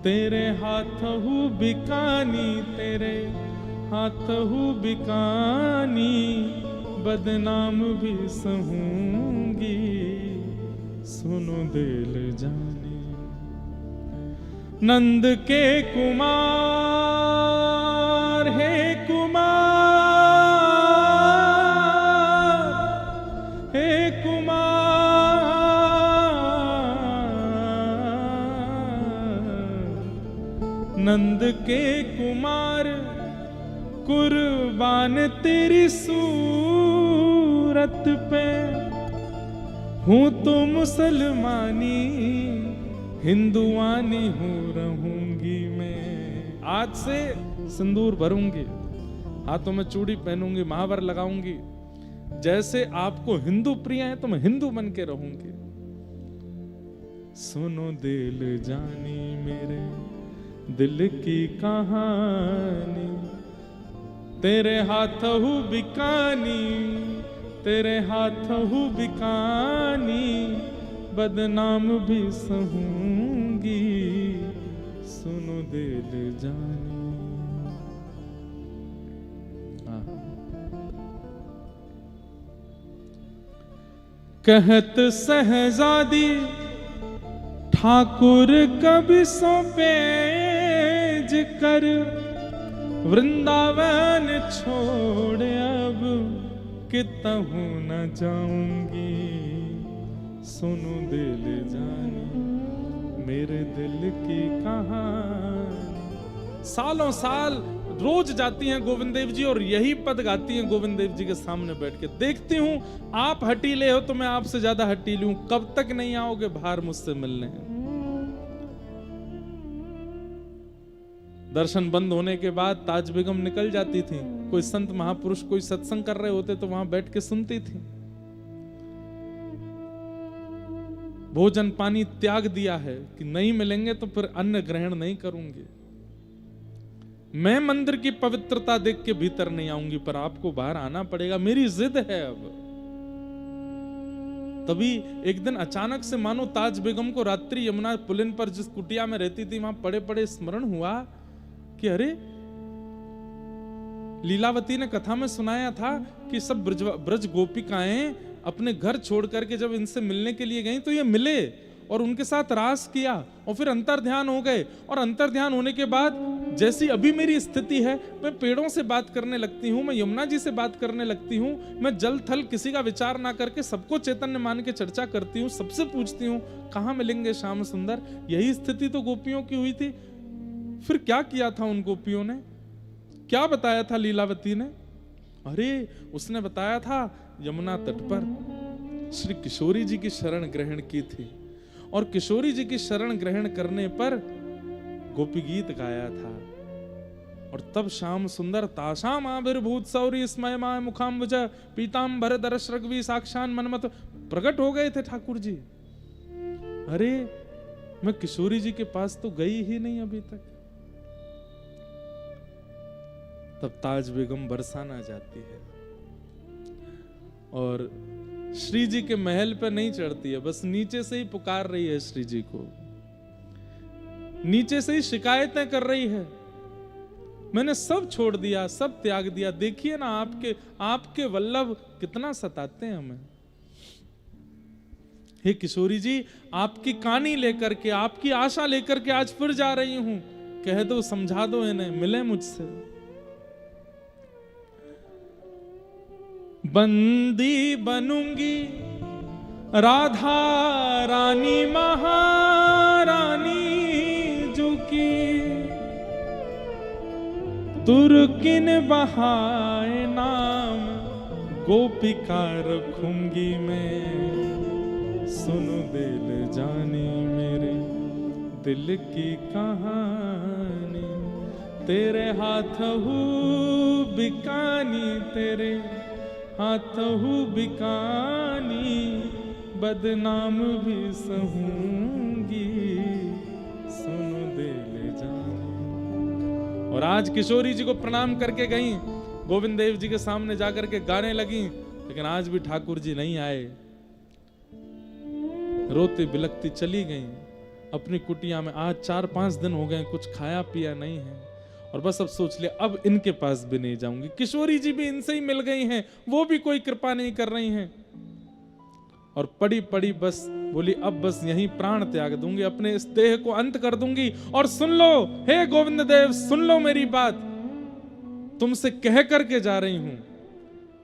तेरे हाथ हूँ बिकानी, तेरे हाथ हूँ बिकानी, बदनाम भी सहूंगी, सुनो दिल जानी। नंद के कुमार हे कुमार, हे कुमार, नंद के कुमार कुर्बान तेरी सूरत पे, हूँ तो मुसलमानी हिंदुआनी हो रहूंगी मैं। आज से सिंदूर भरूंगी, हाथों में चूड़ी पहनूंगी, महावर लगाऊंगी। जैसे आपको हिंदू प्रिय है तो मैं हिंदू बन के रहूंगी। सुनो दिल जानी मेरे दिल की कहानी। तेरे हाथ हूँ बिकानी, तेरे हाथ हूँ बिकानी, बदनाम भी सहूंगी, सुनो दिल जानी। कहत सहजादी ठाकुर कभी सौंपेज कर, वृंदावन छोड़ अब कितहु न जाऊंगी, सुनो दिल जानी मेरे दिल की कहानी। सालों साल रोज जाती हैं गोविंद देव जी और यही पद गाती हैं गोविंद देव जी के सामने बैठ के। देखती हूं आप हटीले हो तो मैं आपसे ज्यादा हटीली हूं, कब तक नहीं आओगे बाहर मुझसे मिलने। दर्शन बंद होने के बाद ताज बेगम निकल जाती थी, कोई संत महापुरुष कोई सत्संग कर रहे होते तो वहां बैठ के सुनती थी। भोजन पानी त्याग दिया है कि नहीं मिलेंगे तो फिर अन्न ग्रहण नहीं करूंगी। मैं मंदिर की पवित्रता देख के भीतर नहीं आऊंगी, पर आपको बाहर आना पड़ेगा, मेरी जिद है अब। तभी एक दिन अचानक से मानो ताज बेगम को रात्रि यमुना पुलिन पर जिस कुटिया में रहती थी वहां पड़े पड़े स्मरण हुआ कि अरे लीलावती ने कथा में सुनाया था कि सब ब्रज गोपिकाएं अपने घर छोड़ करके जब इनसे मिलने के लिए गई तो ये मिले और उनके साथ रास किया और फिर अंतर्ध्यान हो गए। और अंतर्ध्यान होने के बाद जैसी अभी मेरी स्थिति है, मैं पेड़ों से बात करने लगती हूँ, मैं यमुना जी से बात करने लगती हूँ, मैं जल थल किसी का विचार ना करके सबको चैतन्य मान के चर्चा करती हूँ, सबसे पूछती हूँ कहाँ मिलेंगे श्याम सुंदर। यही स्थिति तो गोपियों की हुई थी। फिर क्या किया था उन गोपियों ने, क्या बताया था लीलावती ने? अरे उसने बताया था यमुना तट पर श्री किशोरी जी की शरण ग्रहण की थी और किशोरी जी की शरण ग्रहण करने पर गोपी गीत गाया था। और तब श्याम सुंदर ताशाम आविर्भूत सौरी स्मयमाय मुखाम्बुज पीतांबर दरश रघवी साक्षान मनमत प्रकट हो गए थे ठाकुर जी। अरे मैं किशोरी जी के पास तो गई ही नहीं अभी तक। तब ताज बेगम बरसाना जाती है और श्री जी के महल पर नहीं चढ़ती है, बस नीचे से ही पुकार रही है श्री जी को, नीचे से ही शिकायतें कर रही है, मैंने सब छोड़ दिया, सब त्याग दिया। देखिए ना आपके वल्लभ कितना सताते हैं हमें। हे किशोरी जी, आपकी कहानी लेकर के, आपकी आशा लेकर के आज फिर जा रही हूं, कह दो, समझा दो इन्हें, मिले मुझसे। बंदी बनूंगी राधा रानी महारानी जो की, तुर्किन बहाए नाम गोपिका रखूंगी मैं। सुनो दिल जानी मेरे दिल की कहानी, तेरे हाथ हूँ बिकानी, तेरे हाथ हूँ बिकानी, बदनाम भी सहूंगी, सुनो दे ले जानी। और आज किशोरी जी को प्रणाम करके गई, गोविंद देव जी के सामने जाकर के गाने लगी, लेकिन आज भी ठाकुर जी नहीं आए। रोती बिलखती चली गई अपनी कुटिया में। आज 4-5 दिन हो गए, कुछ खाया पिया नहीं है और बस अब सोच लिया अब इनके पास भी नहीं जाऊंगी। किशोरी जी भी इनसे ही मिल गई हैं, वो भी कोई कृपा नहीं कर रही हैं। और पड़ी पड़ी बस बोली अब बस यहीं प्राण त्याग दूंगी, अपने इस देह को अंत कर दूंगी। और सुन लो हे गोविंद देव, सुन लो मेरी बात, तुमसे कह करके जा रही हूं,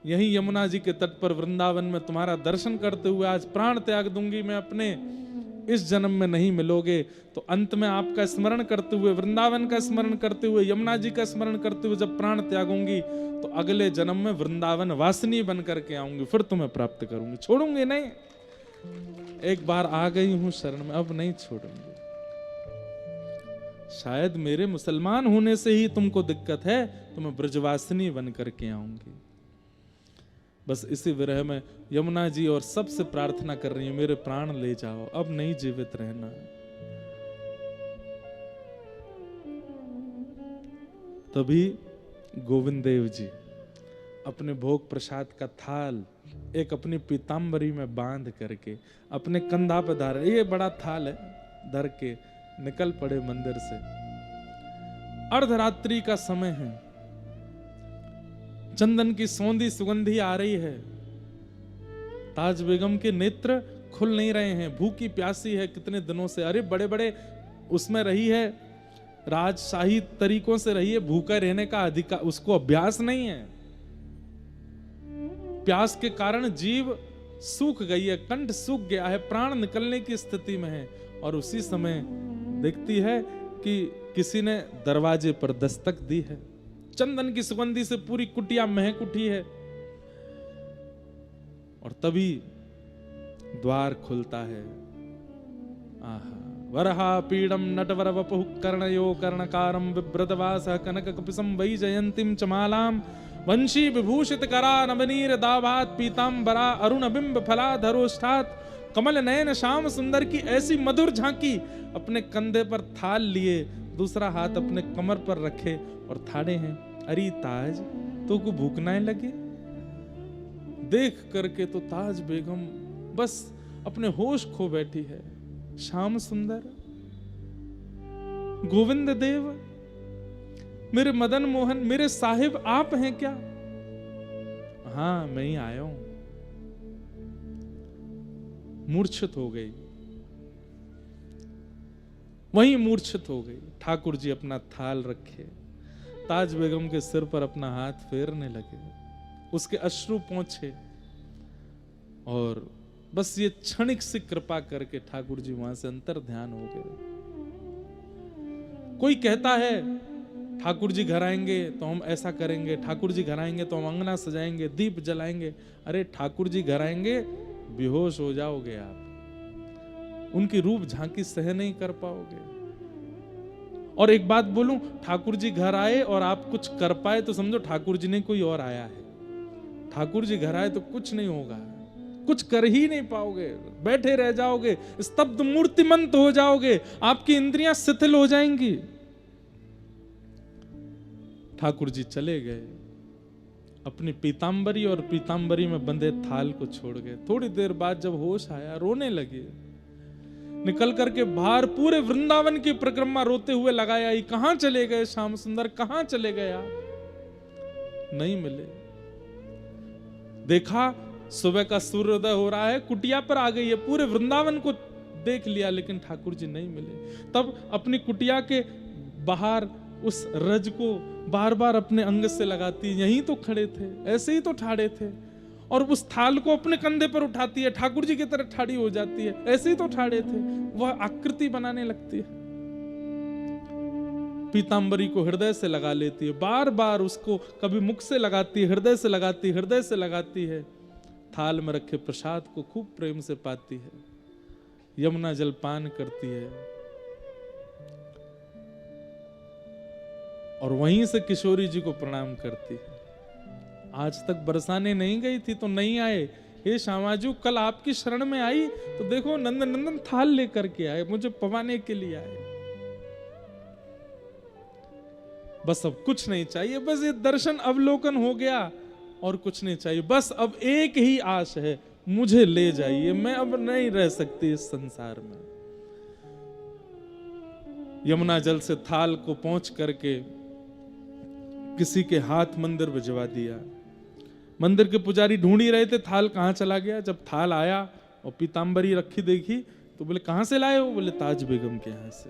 यहीं यमुना जी के तट पर वृंदावन में तुम्हारा दर्शन करते हुए आज प्राण त्याग दूंगी मैं अपने। इस जन्म में नहीं मिलोगे तो अंत में आपका स्मरण करते हुए, वृंदावन का स्मरण करते हुए, यमुना जी का स्मरण करते हुए जब प्राण त्यागूंगी तो अगले जन्म में वृंदावन वासिनी बन करके आऊंगी, फिर तुम्हें प्राप्त करूंगी, छोड़ूंगी नहीं। एक बार आ गई हूं शरण में, अब नहीं छोड़ूंगी। शायद मेरे मुसलमान होने से ही तुमको दिक्कत है, तो मैं ब्रजवासिनी बन करके आऊंगी। बस इसी विरह में यमुना जी और सबसे प्रार्थना कर रही है, मेरे प्राण ले जाओ, अब नहीं जीवित रहना। तभी गोविंद देव जी अपने भोग प्रसाद का थाल एक अपनी पीतांबरी में बांध करके अपने कंधा पे धार, ये बड़ा थाल है, धर के निकल पड़े मंदिर से। अर्धरात्रि का समय है, चंदन की सौंधी सुगंधी आ रही है। ताज बेगम के नेत्र खुल नहीं रहे हैं, भूखी प्यासी है कितने दिनों से। अरे बड़े बड़े उसमें रही है, राजशाही तरीकों से रही है, भूखा रहने का अधिकार उसको अभ्यास नहीं है। प्यास के कारण जीव सूख गई है, कंठ सूख गया है, प्राण निकलने की स्थिति में है। और उसी समय देखती है कि किसी ने दरवाजे पर दस्तक दी है। चंदन की सुगंधी से पूरी कुटिया महक उठी है। और तभी द्वार खुलता है। आहा, वरहा पीडम नटवर वपुः कर्णयो कर्णकारं बिभ्रतवासः कनक कपिसं वैजयन्तीं च मालां वंशी विभूषित करा नवनीर दाभात पीतांबरा अरुण बिंब फलाधरोष्ठात कमल नयन श्याम सुंदर की ऐसी मधुर झांकी। अपने कंधे पर थाल लिए, दूसरा हाथ अपने कमर पर रखे और थाड़े हैं। अरे ताज, तो को भूख ना लगे? देख करके तो ताज बेगम बस अपने होश खो बैठी है। श्याम सुंदर, गोविंद देव, मेरे मदन मोहन, मेरे साहिब आप हैं क्या? हाँ, मैं ही आया हूं। मूर्छित हो गई, वहीं मूर्छित हो गई। ठाकुर जी अपना थाल रखे, ताज बेगम के सिर पर अपना हाथ फेरने लगे, उसके अश्रु पोंछे और बस ये क्षणिक सी कृपा करके ठाकुर जी वहां से अंतर ध्यान हो गए। कोई कहता है ठाकुर जी घर आएंगे तो हम ऐसा करेंगे, ठाकुर जी घर आएंगे तो हम अंगना सजाएंगे, दीप जलाएंगे। अरे ठाकुर जी घर आएंगे, बेहोश हो जाओगे आप, उनकी रूप झांकी सह नहीं कर पाओगे। और एक बात बोलूं, ठाकुर जी घर आए और आप कुछ कर पाए तो समझो ठाकुर जी ने कोई और आया है। ठाकुर जी घर आए तो कुछ नहीं होगा, कुछ कर ही नहीं पाओगे, बैठे रह जाओगे, स्तब्ध मूर्तिमंत हो जाओगे, आपकी इंद्रियां शिथिल हो जाएंगी। ठाकुर जी चले गए, अपनी पीतांबरी और पीतांबरी में बंधे थाल को छोड़ गए। थोड़ी देर बाद जब होश आया, रोने लगे। निकल करके बाहर पूरे वृंदावन की परिक्रमा रोते हुए लगाया, कहां चले गए श्याम सुंदर, कहां चले गए आप? नहीं मिले। देखा सुबह का सूर्योदय हो रहा है, कुटिया पर आ गई है, पूरे वृंदावन को देख लिया, लेकिन ठाकुर जी नहीं मिले। तब अपनी कुटिया के बाहर उस रज को बार बार अपने अंग से लगाती, यहीं तो खड़े थे, ऐसे ही तो ठाड़े थे, और उस थाल को अपने कंधे पर उठाती है, ठाकुर जी की तरह ठाड़ी हो जाती है, ऐसे ही तो ठाड़े थे। वह आकृति बनाने लगती है, पीतांबरी को हृदय से लगा लेती है, बार बार उसको कभी मुख से लगाती है, हृदय से लगाती है, हृदय से लगाती है। थाल में रखे प्रसाद को खूब प्रेम से पाती है, यमुना जल पान करती है, और वहीं से किशोरी जी को प्रणाम करती है। आज तक बरसाने नहीं गई थी तो नहीं आए, हे श्यामाजू कल आपकी शरण में आई तो देखो नंदन नंदन थाल लेकर के आए, मुझे पवाने के लिए आए। बस अब कुछ नहीं चाहिए, बस ये दर्शन अवलोकन हो गया और कुछ नहीं चाहिए। बस अब एक ही आश है, मुझे ले जाइए, मैं अब नहीं रह सकती इस संसार में। यमुना जल से थाल को पहुंच करके किसी के हाथ मंदिर भिजवा दिया। मंदिर के पुजारी ढूंढ ही रहे थे थाल कहां चला गया। जब थाल आया और पीतांबरी रखी देखी तो बोले कहां से लाए हो? बोले ताज बेगम के यहां से।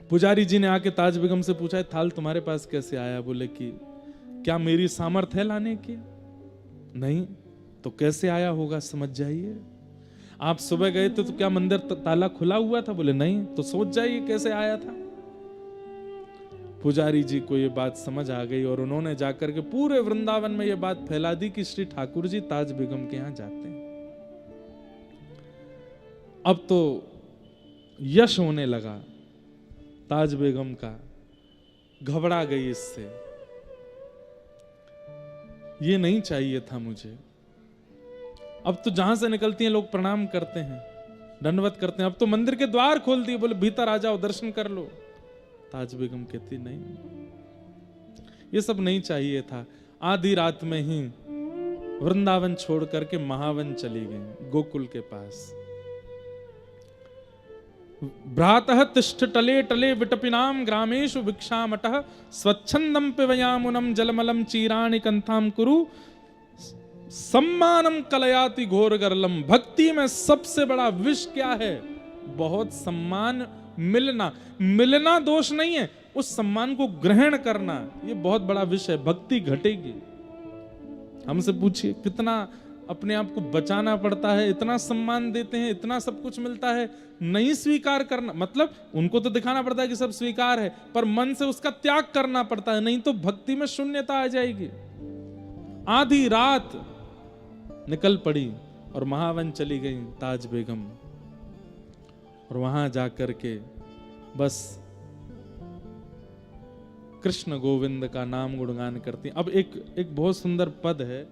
पुजारी जी ने आके ताज बेगम से पूछा, थाल तुम्हारे पास कैसे आया? बोले कि क्या मेरी सामर्थ्य है लाने की? नहीं तो कैसे आया होगा, समझ जाइए। आप सुबह गए थे तो क्या मंदिर ताला खुला हुआ था? बोले नहीं। तो सोच जाइए कैसे आया था। पुजारी जी को ये बात समझ आ गई और उन्होंने जाकर के पूरे वृंदावन में ये बात फैला दी कि श्री ठाकुर जी ताज बेगम के यहां जाते हैं। अब तो यश होने लगा ताज बेगम का, घबरा गई इससे, ये नहीं चाहिए था मुझे। अब तो जहां से निकलती हैं लोग प्रणाम करते हैं, दंडवत करते हैं। अब तो मंदिर के द्वार खोल दिए, बोले भीतर आ जाओ, दर्शन कर लो। ताज बेगम कहती नहीं, ये सब नहीं चाहिए था। आधी रात में ही वृंदावन छोड़ करके महावन चली गई, गोकुल के पास। भ्रातः तिष्ठ टले टले विटपिनाम ग्रामेषु भिक्षामटः स्वच्छंदम पिबयामुनम जलमलम चीराणि कंथाम कुरु सम्मानम कलयाति घोर गरलम। भक्ति में सबसे बड़ा विष क्या है? बहुत सम्मान मिलना। मिलना दोष नहीं है, उस सम्मान को ग्रहण करना ये बहुत बड़ा विष है। भक्ति घटेगी। हमसे पूछिए कितना अपने आप को बचाना पड़ता है, इतना सम्मान देते हैं, इतना सब कुछ मिलता है, नहीं स्वीकार करना, मतलब उनको तो दिखाना पड़ता है कि सब स्वीकार है, पर मन से उसका त्याग करना पड़ता है, नहीं तो भक्ति में शून्यता आ जाएगी। आधी रात निकल पड़ी और महावन चली गई ताज बेगम, और वहां जाकर के बस कृष्ण गोविंद का नाम गुणगान करती। अब एक बहुत सुंदर पद है,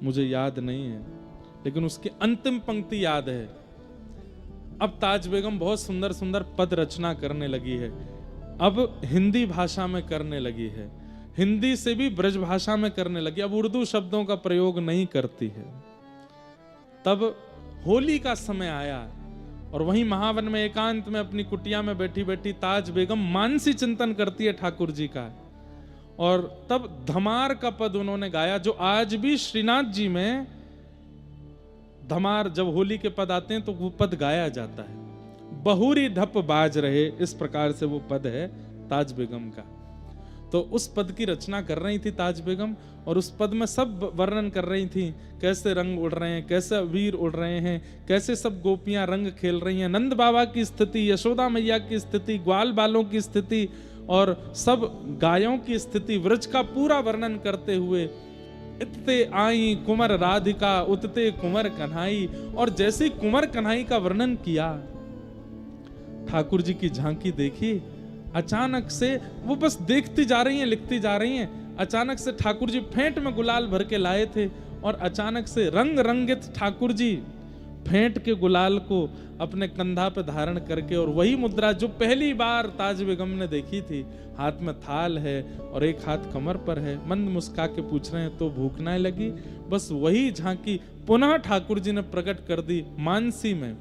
मुझे याद नहीं है, लेकिन उसकी अंतिम पंक्ति याद है। अब ताज बेगम बहुत सुंदर सुंदर पद रचना करने लगी है, अब हिंदी भाषा में करने लगी है, हिंदी से भी ब्रज भाषा में करने लगी, अब उर्दू शब्दों का प्रयोग नहीं करती है। तब होली का समय आया और वहीं महावन में एकांत में अपनी कुटिया में बैठी बैठी ताज बेगम मानसी चिंतन करती है ठाकुर जी का, और तब धमार का पद उन्होंने गाया, जो आज भी श्रीनाथ जी में धमार जब होली के पद आते हैं तो वो पद गाया जाता है। बहुरी ढप बाज रहे, इस प्रकार से वो पद है ताज बेगम का। तो उस पद की रचना कर रही थी ताज बेगम, और उस पद में सब वर्णन कर रही थी, कैसे रंग उड़ रहे हैं, कैसे वीर उड़ रहे हैं, कैसे सब गोपियां रंग खेल रही हैं, नंद बाबा की स्थिति, यशोदा मैया की स्थिति, ग्वाल बालों की स्थिति और सब गायों की स्थिति, व्रज का पूरा वर्णन करते हुए इतते आई कुंवर राधिका उतते कुंवर कन्हाई, और जैसे कुंवर कन्हाई का वर्णन किया, ठाकुर जी की झांकी देखी, अचानक से वो बस देखती जा रही हैं, लिखती जा रही हैं। अचानक से ठाकुर जी फेंट में गुलाल भर के लाए थे, और अचानक से रंग रंगित ठाकुर जी फेंट के गुलाल को अपने कंधा पे धारण करके, और वही मुद्रा जो पहली बार ताज बेगम ने देखी थी, हाथ में थाल है और एक हाथ कमर पर है, मंद मुस्का के पूछ रहे हैं तो भूख ना लगी, बस वही झांकी पुनः ठाकुर जी ने प्रकट कर दी मानसी में।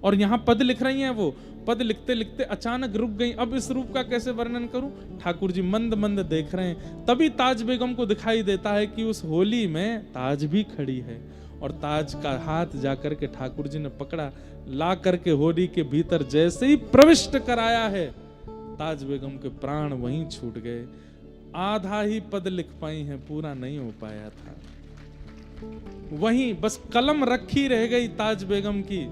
और यहाँ पद लिख रही हैं, वो पद लिखते लिखते अचानक रुक गई, अब इस रूप का कैसे वर्णन करूं। ठाकुर जी मंद मंद देख रहे हैं, तभी ताज बेगम को दिखाई देता है कि उस होली में ताज भी खड़ी है, और ताज का हाथ जाकर के ठाकुर जी ने पकड़ा, ला करके होली के भीतर जैसे ही प्रविष्ट कराया है, ताज बेगम के प्राण वहीं छूट गए। आधा ही पद लिख पाई हैं, पूरा नहीं हो पाया था, वहीं बस कलम रखी रह गई ताज बेगम की।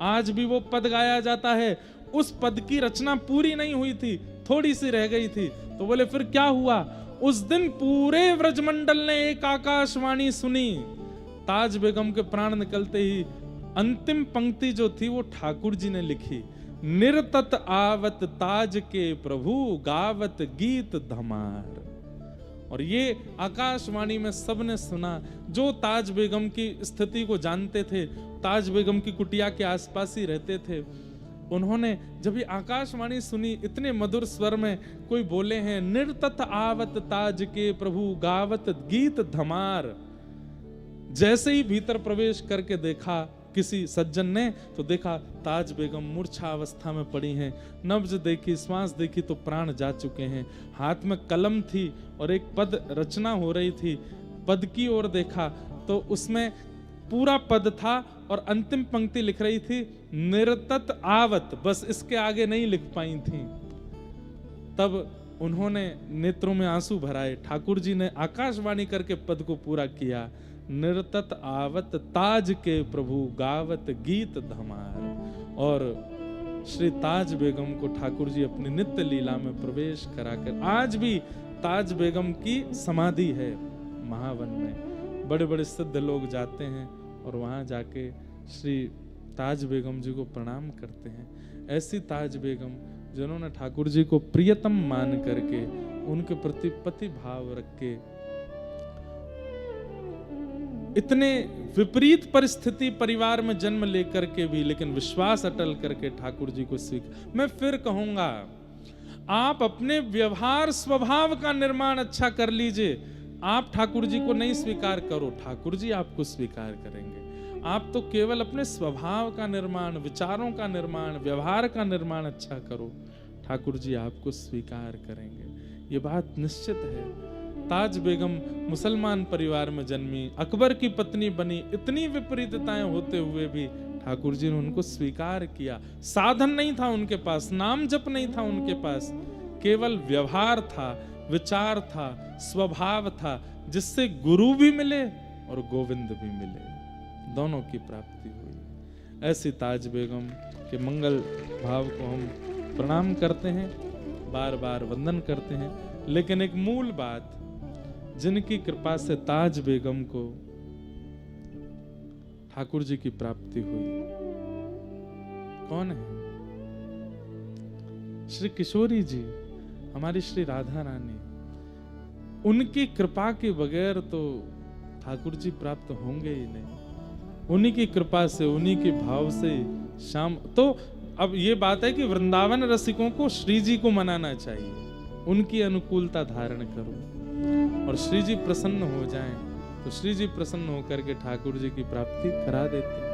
आज भी वो पद गाया जाता है, उस पद की रचना पूरी नहीं हुई थी, थोड़ी सी रह गई थी। तो बोले फिर क्या हुआ, उस दिन पूरे व्रजमंडल ने एक आकाशवाणी सुनी, ताज बेगम के प्राण निकलते ही अंतिम पंक्ति जो थी वो ठाकुर जी ने लिखी, निर्तत आवत ताज के प्रभु गावत गीत धमार। और ये आकाशवाणी में सबने सुना, जो ताज बेगम की स्थिति को जानते थे, ताज बेगम की कुटिया के आसपास ही रहते थे, उन्होंने जब ये आकाशवाणी सुनी, इतने मधुर स्वर में कोई बोले हैं, निर्तत आवत ताज के प्रभु गावत गीत धमार। जैसे ही भीतर प्रवेश करके देखा किसी सज्जन ने, तो देखा ताज बेगम मूर्छा अवस्था में पड़ी हैं, नब्ज देखी, श्वास देखी तो प्राण जा चुके हैं, हाथ में कलम थी और एक पद रचना हो रही थी, पद की ओर देखा तो उसमें पूरा पद था और अंतिम पंक्ति लिख रही थी निर्तत आवत, बस इसके आगे नहीं लिख पाई थी। तब उन्होंने नेत्रों में आंसू भराए, ठाकुर जी ने आकाशवाणी करके पद को पूरा किया, निर्तत आवत ताज के प्रभु गावत गीत धमार। और श्री ताज बेगम को ठाकुर जी अपनी नित्य लीला में प्रवेश कराकर, आज भी ताज बेगम की समाधि है महावन में, बड़े बड़े सिद्ध लोग जाते हैं और वहां जाके श्री ताज बेगम जी को प्रणाम करते हैं। ऐसी ताज बेगम जिन्होंने ठाकुर जी को प्रियतम मान करके, उनके प्रति पति भाव रख के, इतने विपरीत परिस्थिति परिवार में जन्म लेकर के भी लेकिन विश्वास अटल करके ठाकुर जी को स्वीकार। मैं फिर कहूंगा, आप अपने व्यवहार स्वभाव का निर्माण अच्छा कर लीजिए। आप ठाकुर जी को नहीं स्वीकार करो, ठाकुर जी आपको स्वीकार करेंगे। आप तो केवल अपने स्वभाव का निर्माण, विचारों का निर्माण, व्यवहार का निर्माण अच्छा करो, ठाकुर जी आपको स्वीकार करेंगे। ये बात निश्चित है। ताज बेगम मुसलमान परिवार में जन्मी, अकबर की पत्नी बनी, इतनी विपरीतताएं होते हुए भी ठाकुर जी ने उनको स्वीकार किया। साधन नहीं था उनके पास, नाम जप नहीं था उनके पास, केवल व्यवहार था, विचार था, स्वभाव था, जिससे गुरु भी मिले और गोविंद भी मिले, दोनों की प्राप्ति हुई। ऐसी ताज बेगम के मंगल भाव को हम प्रणाम करते हैं, बार बार वंदन करते हैं। लेकिन एक मूल बात, जिनकी कृपा से ताज बेगम को ठाकुर जी की प्राप्ति हुई, कौन है? श्री किशोरी जी, हमारी श्री राधा रानी। उनकी कृपा के बगैर तो ठाकुर जी प्राप्त होंगे ही नहीं। उन्हीं की कृपा से, उन्हीं के भाव से शाम। तो अब ये बात है कि वृंदावन रसिकों को श्री जी को मनाना चाहिए, उनकी अनुकूलता धारण करो और श्री जी प्रसन्न हो जाएं तो श्री जी प्रसन्न होकर के ठाकुर जी की प्राप्ति करा देते हैं।